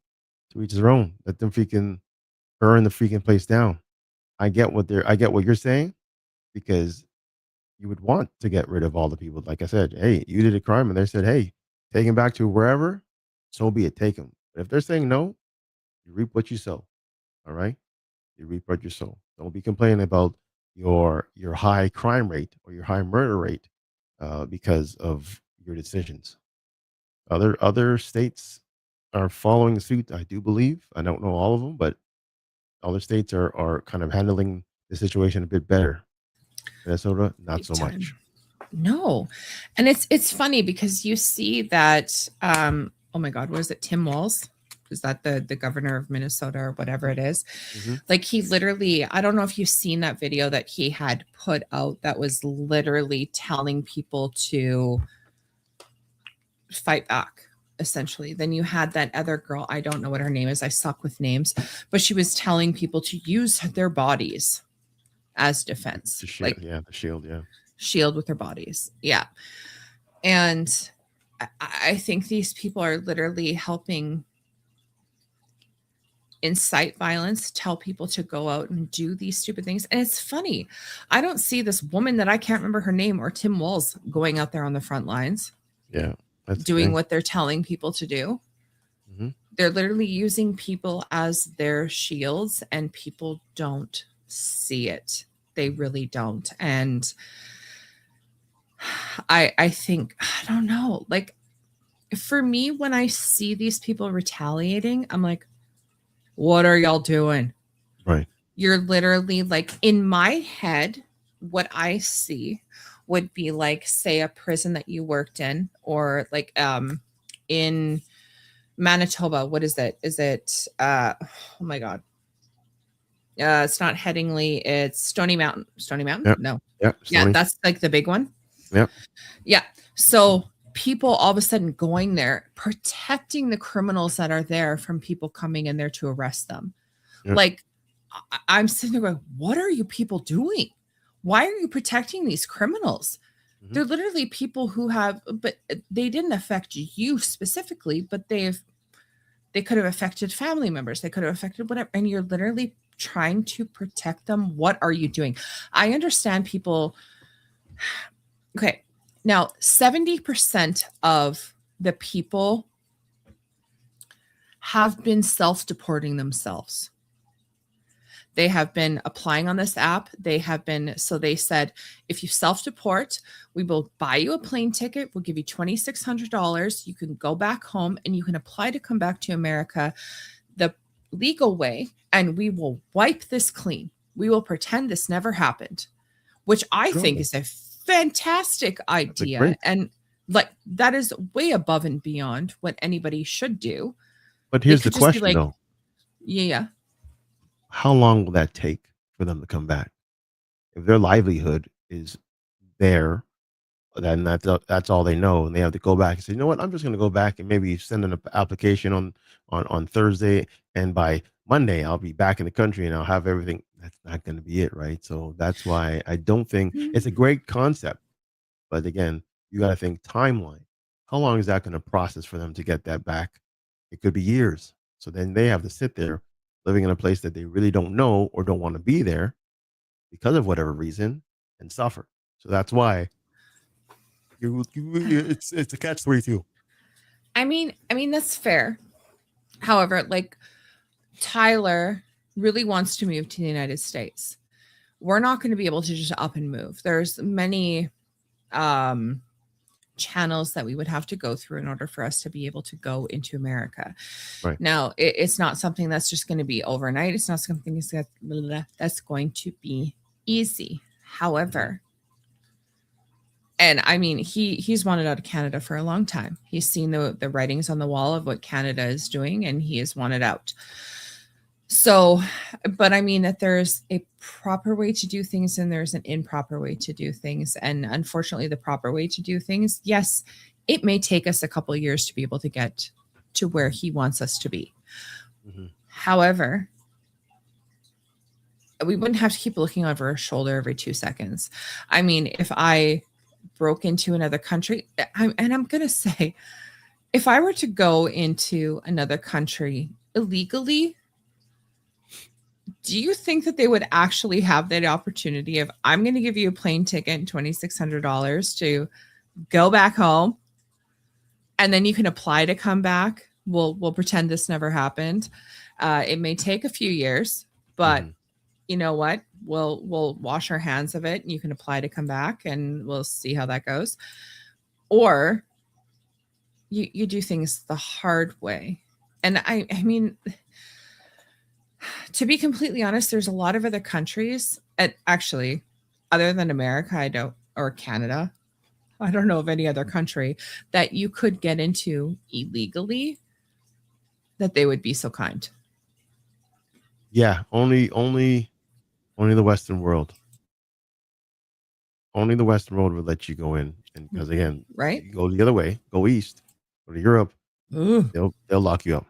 D: to each their own. Let them freaking burn the freaking place down. I get what you're saying, because you would want to get rid of all the people. Like I said, hey, you did a crime, and they said, hey, take him back to wherever. So be it. Take him. But if they're saying no, you reap what you sow. All right, you reap what you sow. Don't be complaining about your high crime rate or your high murder rate because of your decisions. Other states are following suit, I do believe. I don't know all of them, but other states are kind of handling the situation a bit better. Minnesota, not so much.
C: No. And it's funny because you see that oh my God, what is it? Tim Walz? Is that the governor of Minnesota or whatever it is? Mm-hmm. Like, he literally, I don't know if you've seen that video that he had put out that was literally telling people to fight back, essentially. Then you had that other girl, I don't know what her name is, I suck with names, but she was telling people to use their bodies as defense.
D: The shield, the shield,
C: shield with their bodies. Yeah. And I think these people are literally helping incite violence, tell people to go out and do these stupid things. And it's funny, I don't see this woman that I can't remember her name, or Tim Walz, going out there on the front lines.
D: Yeah.
C: Doing what they're telling people to do. Mm-hmm. They're literally using people as their shields, and people don't see it. They really don't. And I think, I don't know, like, for me, when I see these people retaliating, I'm like, what are y'all doing?
D: Right.
C: You're literally, like, in my head, what I see would be like, say, a prison that you worked in, or like in Manitoba. What is it? Is it oh my god. It's not Headingley, it's Stony Mountain. Stony Mountain?
D: Yep.
C: No.
D: Yep.
C: Yeah,
D: Sony.
C: that's like the big one.
D: Yep.
C: Yeah. So people all of a sudden going there, protecting the criminals that are there from people coming in there to arrest them.
D: Yep.
C: Like I'm sitting there going, what are you people doing? Why are you protecting these criminals?
D: Mhm.
C: They're literally people who have, but they didn't affect you specifically, but they could have affected family members. They could have affected whatever. And you're literally trying to protect them. What are you doing? I understand people. Okay. Now, 70% of the people have been self-deporting themselves. They have been applying on this app. They said, if you self-deport, we will buy you a plane ticket. We'll give you $2,600. You can go back home and you can apply to come back to America the legal way, and we will wipe this clean. We will pretend this never happened, which I think is a fantastic idea. And like, that is way above and beyond what anybody should do.
D: But here's the question, though.
C: Yeah.
D: How long will that take for them to come back? If their livelihood is there, then that's all they know, and they have to go back and say, you know what, I'm just going to go back and maybe send an application on Thursday, and by Monday I'll be back in the country and I'll have everything. That's not going to be it, right? So that's why I don't think it's a great concept, but again, you got to think timeline. How long is that going to process for them to get that back? It could be years. So then they have to sit there living in a place that they really don't know or don't want to be there because of whatever reason and suffer. So that's why it's a catch-22.
C: I mean, that's fair. However, like Tyler really wants to move to the United States. We're not going to be able to just up and move. There's many channels that we would have to go through in order for us to be able to go into America.
D: Right.
C: Now, it's not something that's just going to be overnight. It's not something that's going to be easy. However, and I mean, he's wanted out of Canada for a long time. He's seen the writings on the wall of what Canada is doing, and he has wanted out. So, but I mean that there's a proper way to do things and there's an improper way to do things. And unfortunately, the proper way to do things, yes, it may take us a couple of years to be able to get to where he wants us to be.
D: Mhm.
C: However, we wouldn't have to keep looking over our shoulder every 2 seconds. I mean, if I broke into another country, I'm going to say, if I were to go into another country illegally, do you think that they would actually have that opportunity of, I'm going to give you a plane ticket and $2,600 to go back home, and then you can apply to come back? We'll pretend this never happened. It may take a few years, but you know what? We'll wash our hands of it, and you can apply to come back, and we'll see how that goes. Or you do things the hard way. And I mean, to be completely honest, there's a lot of other countries, actually, other than America, or Canada, I don't know of any other country that you could get into illegally that they would be so kind.
D: Yeah, only the Western world. Only the Western world would let you go in, and because again,
C: right?
D: You go the other way, go east, go to Europe, they'll lock you up,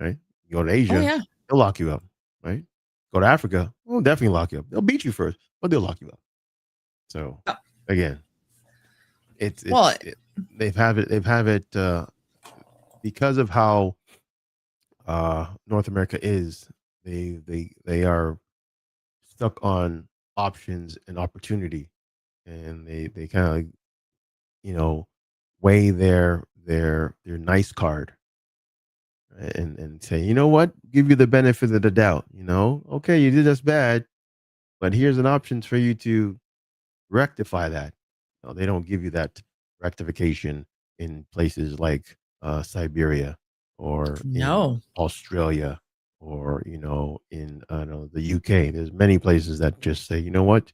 D: right? You go to Asia, they'll lock you up, right? Go to Africa, they'll definitely lock you up. They'll beat you first, but they'll lock you up. So again, they've have it because of how North America is. They are stuck on options and opportunity, and they kind of weigh their nice card and say, you know what, give you the benefit of the doubt. Okay, you did us bad, but here's an option for you to rectify that. No, they don't give you that rectification in places like Siberia or in Australia or in the UK. There's many places that just say, you know what,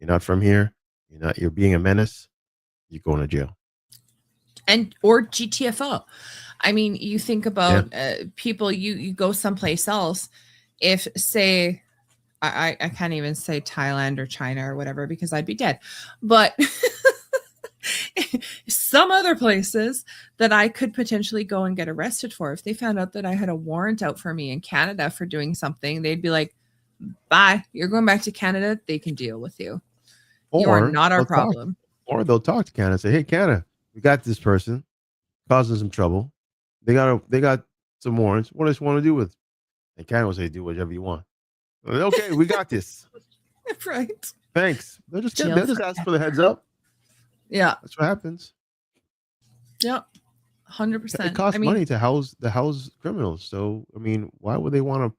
D: you're not from here, you're being a menace, you're going to jail.
C: Or GTFO. I mean, you think about people, you go someplace else. If, say, I can't even say Thailand or China or whatever because I'd be dead. But some other places that I could potentially go and get arrested for, if they found out that I had a warrant out for me in Canada for doing something, they'd be like, bye, you're going back to Canada. They can deal with you. You are not our problem.
D: Or they'll talk to Canada and say, hey, Canada, we got this person causing some trouble. They got some warrants. What do you want to do with it? And Canada will say, do whatever you want. Okay, we got this.
C: Right.
D: Thanks. They'll just ask for the heads up.
C: Yeah.
D: That's what happens.
C: Yep. 100%.
D: It costs money to house criminals. So, I mean, why would they want to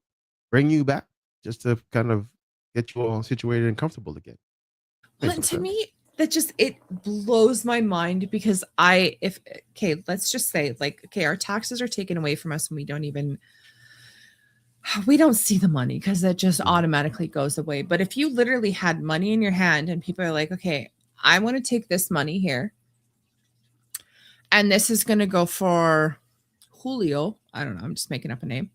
D: bring you back just to kind of get you all situated and comfortable again?
C: Well, to me, that just, it blows my mind because let's just say, like, okay, our taxes are taken away from us and we don't see the money because that just automatically goes away. But if you literally had money in your hand and people are like, okay, I want to take this money here and this is going to go for Julio. I don't know. I'm just making up a name.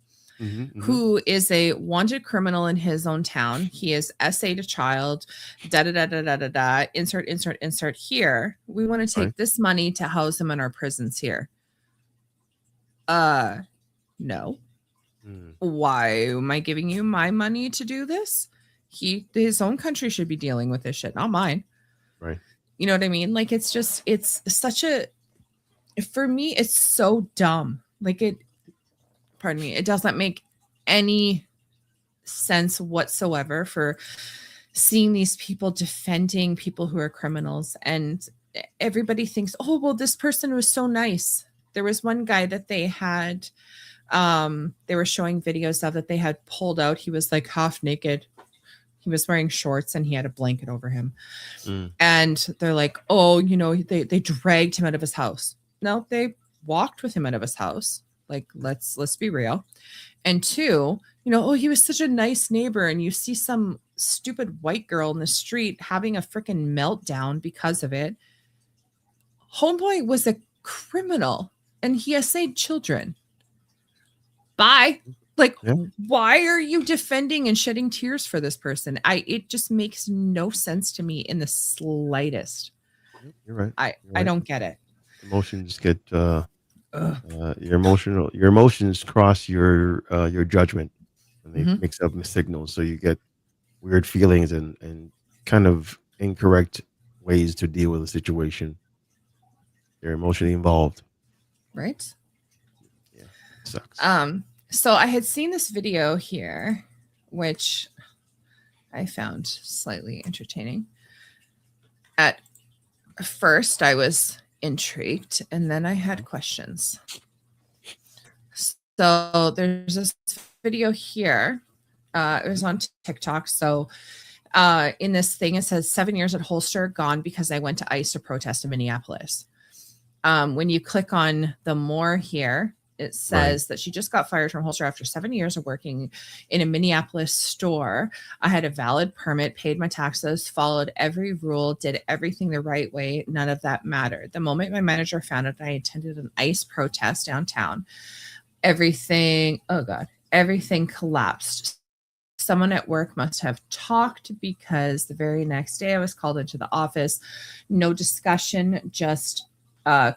C: Who is a wanted criminal in his own town. He is SA'd a child, insert here. We want to take this money to house him in our prisons here. No. Why am I giving you my money to do this? His own country should be dealing with this shit, not mine.
D: Right.
C: You know what I mean? Like, it's such a, for me, it's so dumb. Like, pardon me, it doesn't make any sense whatsoever for seeing these people defending people who are criminals. And everybody thinks, oh, well, this person was so nice. There was one guy that they had, they were showing videos of that they had pulled out. He was like half naked. He was wearing shorts and he had a blanket over him. And they're like, oh, they dragged him out of his house. No, they walked with him out of his house. Like, let's be real. And two, oh, he was such a nice neighbor. And you see some stupid white girl in the street having a freaking meltdown because of it. Homeboy was a criminal and he essayed children. Bye. Like, why are you defending and shedding tears for this person? It just makes no sense to me in the slightest.
D: You're right.
C: I don't get it.
D: Emotions get your emotions cross your judgment, and they mix up signals, so you get weird feelings and kind of incorrect ways to deal with a situation. You're emotionally involved,
C: right?
D: Yeah, it sucks.
C: So I had seen this video here, which I found slightly entertaining. At first, I was intrigued, and then I had questions. So there's this video here. It was on TikTok. So in this thing, it says 7 years at Holster, gone because I went to ICE to protest in Minneapolis. When you click on the more here, it says that she just got fired from Holster after 7 years of working in a Minneapolis store. I had a valid permit, paid my taxes, followed every rule, did everything the right way. None of that mattered. The moment my manager found out I attended an ICE protest downtown, everything collapsed. Someone at work must have talked because the very next day I was called into the office. No discussion, just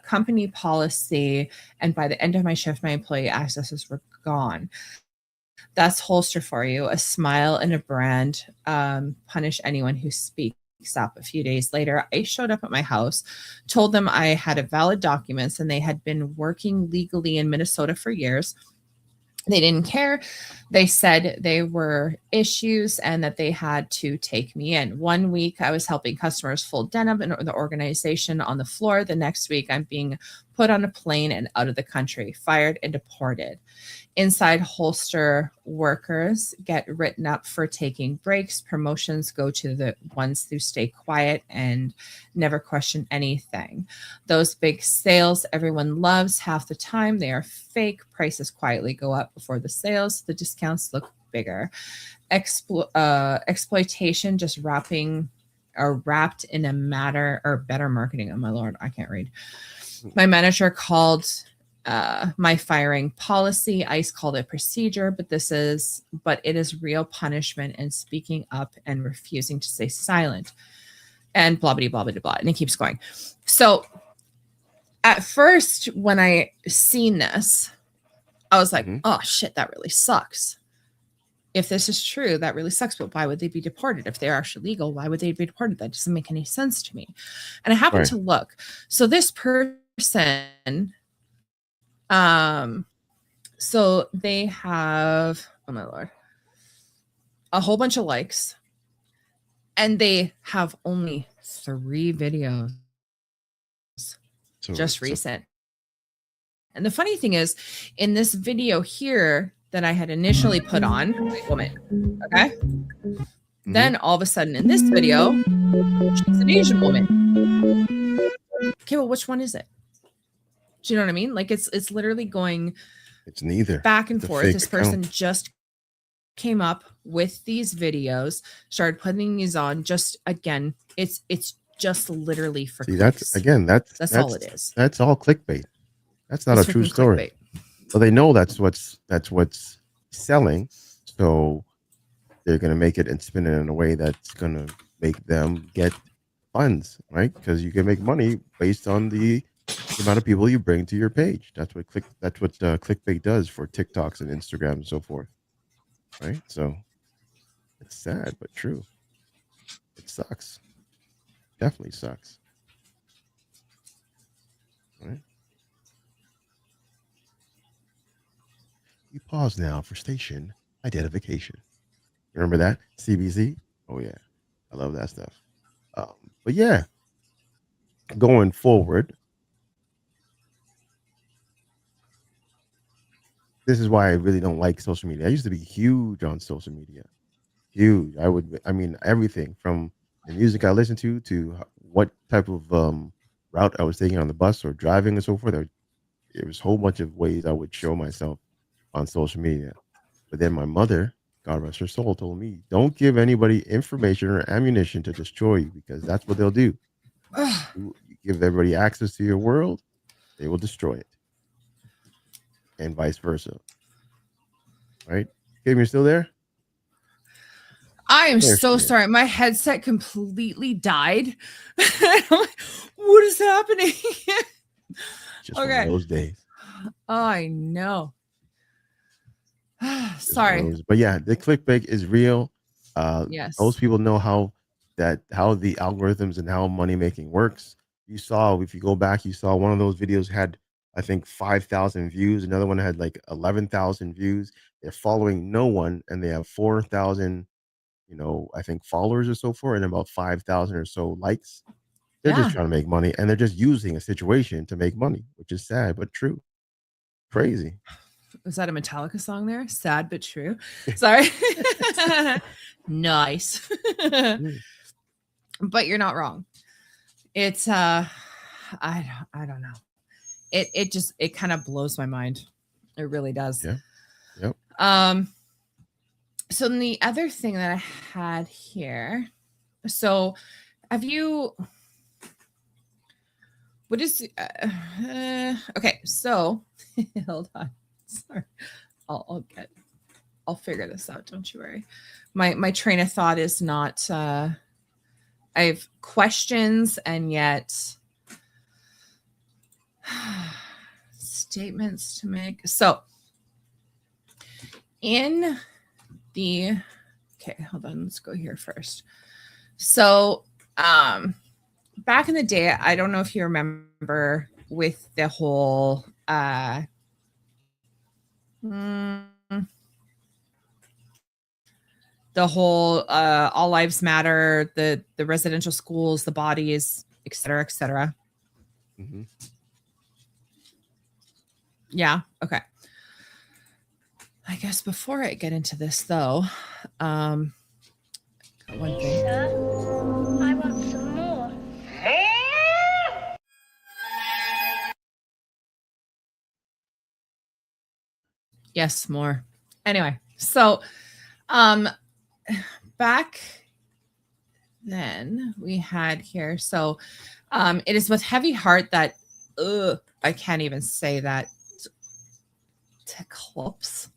C: company policy, and by the end of my shift, my employee accesses were gone. That's Holster for you. A smile and a brand. Punish anyone who speaks up. A few days later, I showed up at my house, told them I had a valid documents and they had been working legally in Minnesota for years. They didn't care. They said they were issues and that they had to take me in. 1 week, I was helping customers fold denim in the organization on the floor. The next week, I'm being put on a plane and out of the country, fired and deported. Inside Holster, workers get written up for taking breaks. Promotions go to the ones who stay quiet and never question anything. Those big sales everyone loves, half the time they are fake. Prices quietly go up before the sales. The discounts look bigger. Exploitation just wrapped in a matter or better marketing. Oh my Lord, I can't read. My manager called my firing policy. ICE called it procedure, but it is real punishment and speaking up and refusing to stay silent and blah, blah, blah, blah, blah. And it keeps going. So at first, when I seen this, I was like, oh shit, that really sucks. If this is true, that really sucks. But why would they be deported? If they're actually legal, why would they be deported? That doesn't make any sense to me. And I happened to look. So this person, so they have, oh my Lord, a whole bunch of likes, and they have only 3 videos, just recent. And the funny thing is, in this video here that I had initially put on, woman, okay? Then all of a sudden in this video, she's an Asian woman. Okay, well, which one is it? Do you know what I mean? Like it's literally going.
D: It's neither.
C: Back and forth. This person just came up with these videos, started putting these on. Just again, it's just literally for.
D: See,
C: clicks.
D: that's
C: all it is.
D: That's all clickbait. That's not a true story.
C: Clickbait.
D: So they know that's what's selling. So they're going to make it and spin it in a way that's going to make them get funds, right? Because you can make money based on the amount of people you bring to your page. That's what clickbait does for TikToks and Instagram and so forth, right? So it's sad but true. It sucks. Definitely sucks. Right? We pause now for station identification. Remember that? CBC? Oh, yeah. I love that stuff. But yeah, going forward, this is why I really don't like social media. I used to be huge on social media. Huge. I mean, everything from the music I listened to what type of route I was taking on the bus or driving and so forth. There was a whole bunch of ways I would show myself on social media. But then my mother, God rest her soul, told me, don't give anybody information or ammunition to destroy you, because that's what they'll do. You give everybody access to your world, they will destroy it. And vice versa. Right? Kim, you're still there?
C: I am so sorry. My headset completely died. What is happening?
D: Just one of those days.
C: Oh, I know. Sorry.
D: But yeah, the clickbait is real.
C: Yes.
D: Most people know how the algorithms and how money making works. You saw, if you go back, you saw one of those videos had, I think, 5,000 views. Another one had like 11,000 views. They're following no one, and they have 4,000, I think, followers or so forth, and about 5,000 or so likes. They're just trying to make money, and they're just using a situation to make money, which is sad but true. Crazy.
C: Was that a Metallica song there? Sad but true. Sorry. Nice. But you're not wrong. It's I don't know. It kind of blows my mind. It really does.
D: Yeah. Yep.
C: So then the other thing that I had here. So have you what is okay, so hold on. Sorry. I'll figure this out. Don't you worry. My train of thought is not I have questions and yet statements to make. So in the okay, hold on. Let's go here first. So back in the day, I don't know if you remember with the whole all lives matter, the residential schools, the bodies, et cetera, et cetera.
D: Mm-hmm.
C: Yeah. Okay. I guess before I get into this though, one thing.
I: I want some more.
C: Yes, more. Anyway, so back then we had here. So it is with heavy heart that I can't even say that Teklops.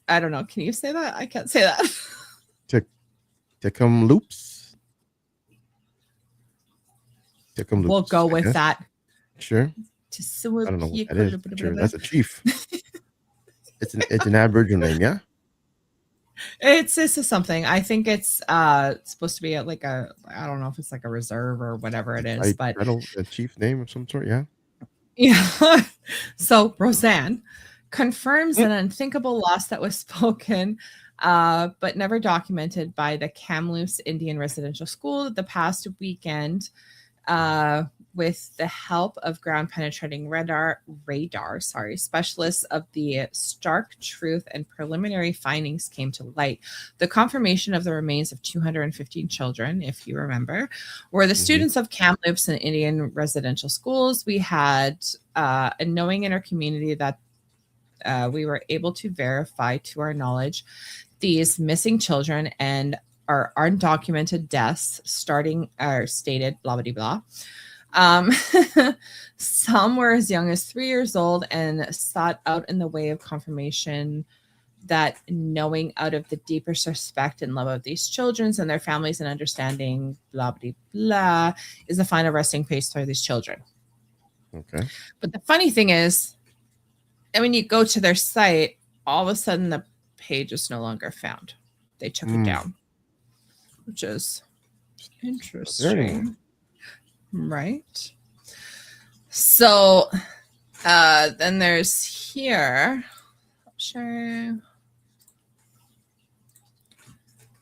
C: I don't know. Can you say that? I can't say that.
D: Tickum loops. Tickum loops.
C: We'll go
D: I
C: with
D: guess.
C: that.
D: Sure. I don't know what that is. But sure, that's a chief. It's an Aboriginal name, yeah.
C: It's something. I think it's supposed to be like a, I don't know if it's like a reserve or whatever it is, but
D: a chief name of some sort, yeah.
C: yeah. So Roseanne confirms an unthinkable loss that was spoken but never documented by the Kamloops Indian Residential School the past weekend with the help of ground penetrating radar specialists of the stark truth and preliminary findings came to light. The confirmation of the remains of 215 children, if you remember, were the students of Kamloops and Indian residential schools. We had a knowing in our community that we were able to verify to our knowledge these missing children and our undocumented deaths starting are stated blah blah blah. Some were as young as 3 years old and sought out in the way of confirmation that knowing out of the deepest respect and love of these children and their families and understanding blah blah blah is the final resting place for these children.
D: Okay.
C: But the funny thing is, and when you go to their site, all of a sudden the page is no longer found. They took it down, which is interesting. Right. So then there's here. Sure.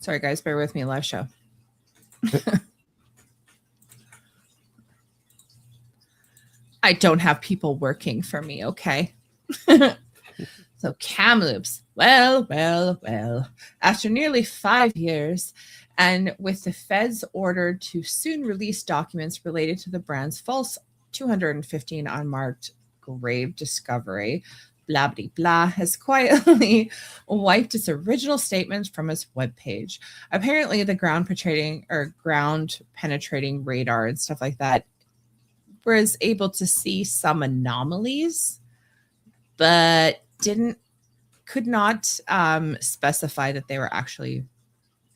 C: Sorry, guys, bear with me. Live show. I don't have people working for me, okay? So Kamloops, well, after nearly 5 years, and with the feds ordered to soon release documents related to the brand's false 215 unmarked grave discovery, blah, blah, blah, has quietly wiped its original statements from its webpage. Apparently, the ground penetrating radar and stuff like that was able to see some anomalies, but could not specify that they were actually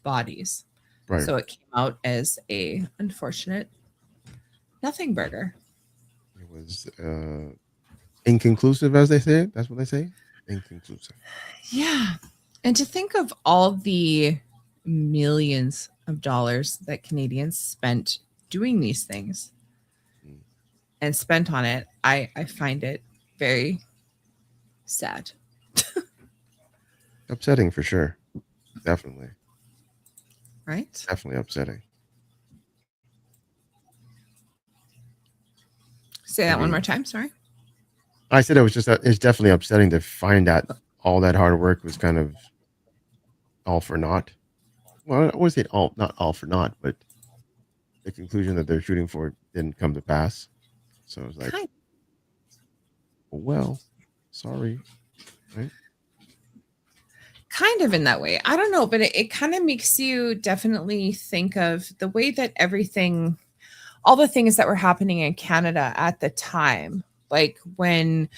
C: bodies.
D: Right.
C: So it came out as a unfortunate nothing burger.
D: It was inconclusive, as they say. That's what they say. Inconclusive.
C: Yeah. And to think of all the millions of dollars that Canadians spent doing these things and spent on it, I find it very sad.
D: Upsetting for sure. Definitely.
C: Right?
D: Definitely upsetting.
C: Say that one more time. Sorry.
D: I said it's definitely upsetting to find that all that hard work was kind of all for naught. Well, I wouldn't say not all for naught, but the conclusion that they're shooting for didn't come to pass. So it was like, well, sorry. Right?
C: Kind of in that way. I don't know, but it kind of makes you definitely think of the way that everything, all the things that were happening in Canada at the time, like when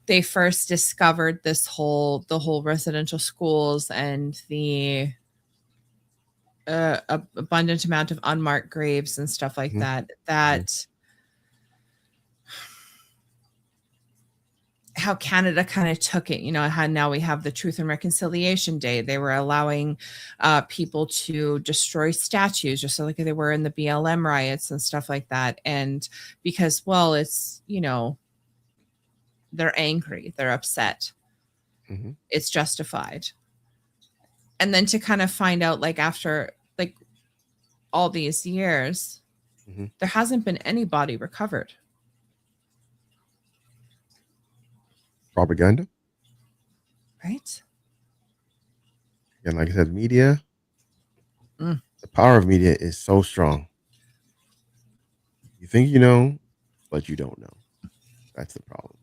C: they first discovered the whole residential schools and the abundant amount of unmarked graves and stuff like that, how Canada kind of took it, how now we have the Truth and Reconciliation Day. They were allowing people to destroy statues, just like they were in the BLM riots and stuff like that. And because, well, it's, they're angry, they're upset. It's justified. And then to kind of find out, like, after like all these years, there hasn't been any body recovered.
D: Propaganda.
C: Right.
D: And like I said, media, the power of media is so strong. You think you know, but you don't know. That's the problem.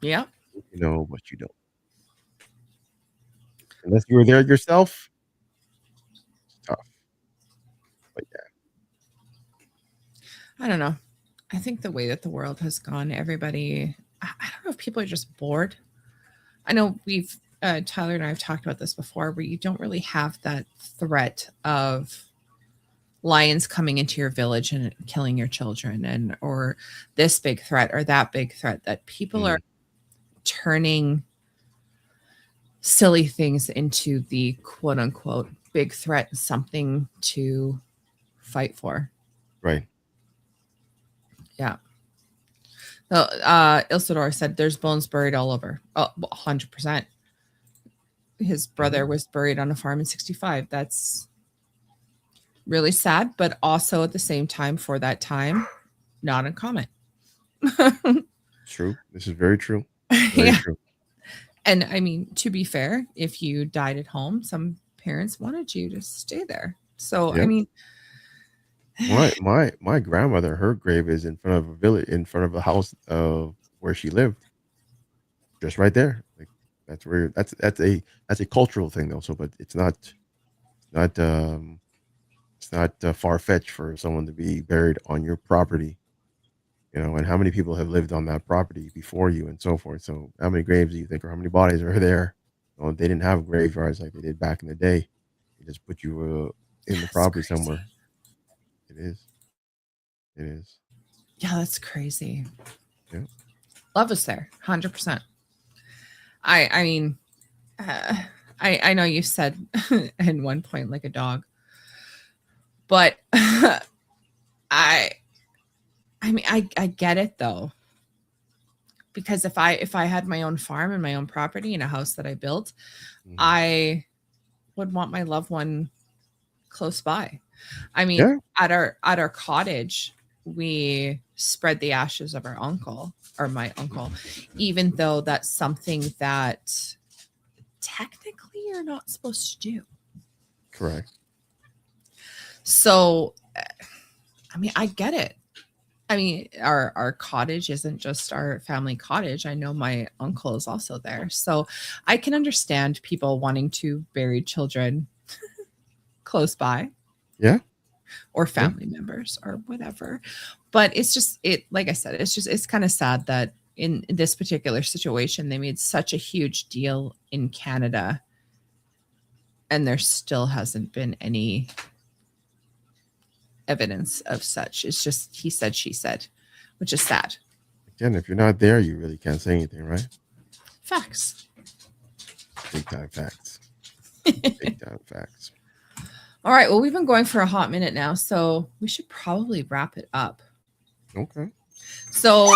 C: Yeah.
D: You know, but you don't. Unless you were there yourself, it's tough. But yeah.
C: I don't know. I think the way that the world has gone, everybody, I don't know if people are just bored I know we've Tyler and I have talked about this before, where you don't really have that threat of lions coming into your village and killing your children, and or this big threat or that big threat, that people are turning silly things into the quote unquote big threat, something to fight for.
D: Right.
C: Yeah. So, Ilsador said there's bones buried all over. Oh, 100%. His brother was buried on a farm in 65. That's really sad, but also at the same time, for that time, not uncommon.
D: True. This is very true. Very
C: Yeah.
D: true.
C: And I mean, to be fair, if you died at home, some parents wanted you to stay there. So, I
D: Yep.
C: mean,
D: My grandmother, her grave is in front of a village, in front of a house of where she lived, just right there. Like that's where that's a cultural thing though. So, but it's not far fetched for someone to be buried on your property. You know, and how many people have lived on that property before you, and so forth. So, how many graves do you think, or how many bodies are there? Well, they didn't have graveyards like they did back in the day. They just put you in the
C: that's
D: property
C: crazy.
D: somewhere. It is. It is.
C: Yeah, that's crazy.
D: Yeah.
C: Love is there, 100%. I mean, I know you said at one point like a dog, but I mean, I get it though, because if I had my own farm and my own property and a house that I built, I would want my loved one close by. I mean,
D: Yeah.
C: at our cottage, we spread the ashes of our uncle, or my uncle, even though that's something that technically you're not supposed to do.
D: Correct.
C: So, I mean, I get it. I mean, our cottage isn't just our family cottage. I know my uncle is also there. So I can understand people wanting to bury children close by.
D: Yeah.
C: Or family members or whatever. But it's just, like I said, it's kind of sad that in this particular situation, they made such a huge deal in Canada and there still hasn't been any evidence of such. It's just he said, she said, which is sad.
D: Again, if you're not there, you really can't say anything, right?
C: Facts.
D: Big time facts. Big time facts.
C: All right. Well, we've been going for a hot minute now, so we should probably wrap it up.
D: Okay.
C: So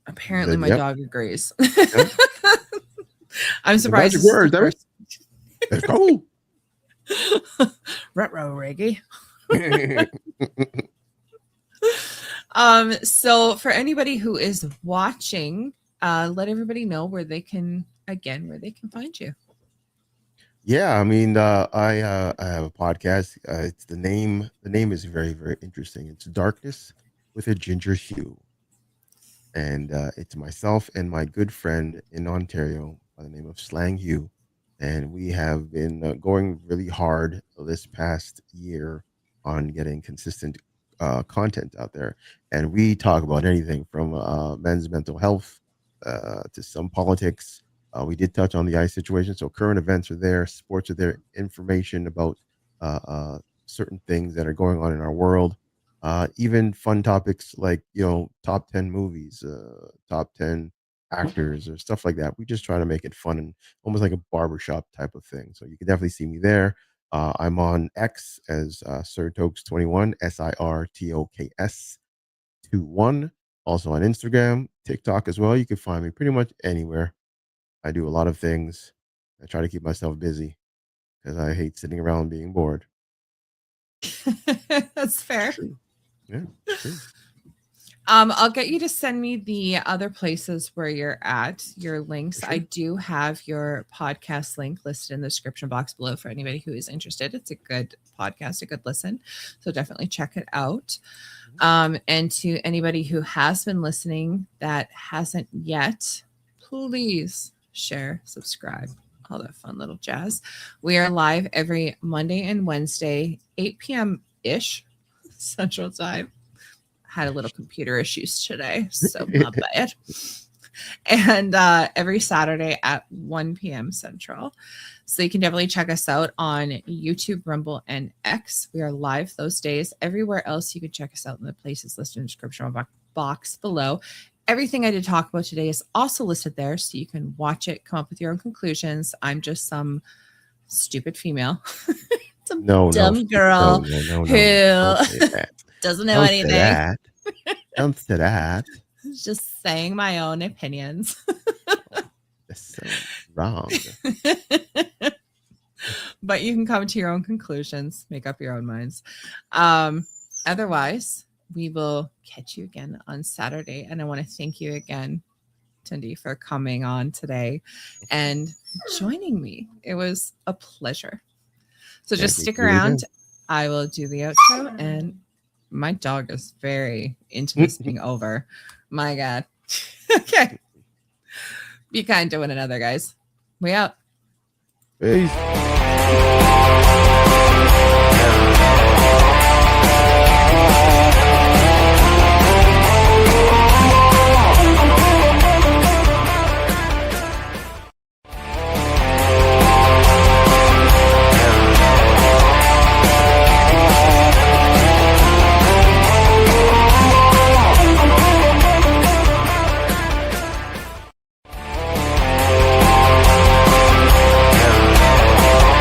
C: apparently my
D: Yep.
C: dog agrees.
D: Yep.
C: I'm surprised.
D: Magic word, damn it. Let's go.
C: Retro reggae. So for anybody who is watching, let everybody know where they can find you.
D: Yeah, I mean, I have a podcast. It's the name is very, very interesting. It's Darkness with a Ginger Hue. And it's myself and my good friend in Ontario by the name of Slang Hugh. And we have been going really hard this past year on getting consistent content out there. And we talk about anything from men's mental health to some politics. We did touch on the ICE situation. So current events are there, sports are there, information about certain things that are going on in our world. Even fun topics like, top 10 movies, top 10 actors or stuff like that. We just try to make it fun and almost like a barbershop type of thing. So you can definitely see me there. I'm on X as Sir Toks 21, SIRTOKS 21. Also on Instagram, TikTok as well. You can find me pretty much anywhere. I do a lot of things. I try to keep myself busy because I hate sitting around being bored.
C: That's fair.
D: True. Yeah, true.
C: I'll get you to send me the other places where you're at, your links.
D: Sure.
C: I do have your podcast link listed in the description box below for anybody who is interested. It's a good podcast, a good listen. So definitely check it out. And to anybody who has been listening that hasn't yet, please share, subscribe, all that fun little jazz. We are live every Monday and Wednesday, 8 p.m.-ish Central Time. Had a little computer issues today, so my bad. and every Saturday at 1 p.m. Central. So you can definitely check us out on YouTube, Rumble, and X. We are live those days. Everywhere else, you can check us out in the places listed in the description box below. Everything I did talk about today is also listed there, so you can watch it, come up with your own conclusions. I'm just some stupid female, some dumb girl who doesn't know anything.
D: Don't say that.
C: Just saying my own opinions.
D: That's so wrong.
C: But you can come to your own conclusions, make up your own minds. Otherwise, we will catch you again on Saturday. And I want to thank you again, Tindy, for coming on today and joining me. It was a pleasure. So just stick around. I will do the outro, and my dog is very into this being over. My God. Okay. Be kind to one another, guys. We out.
D: Peace.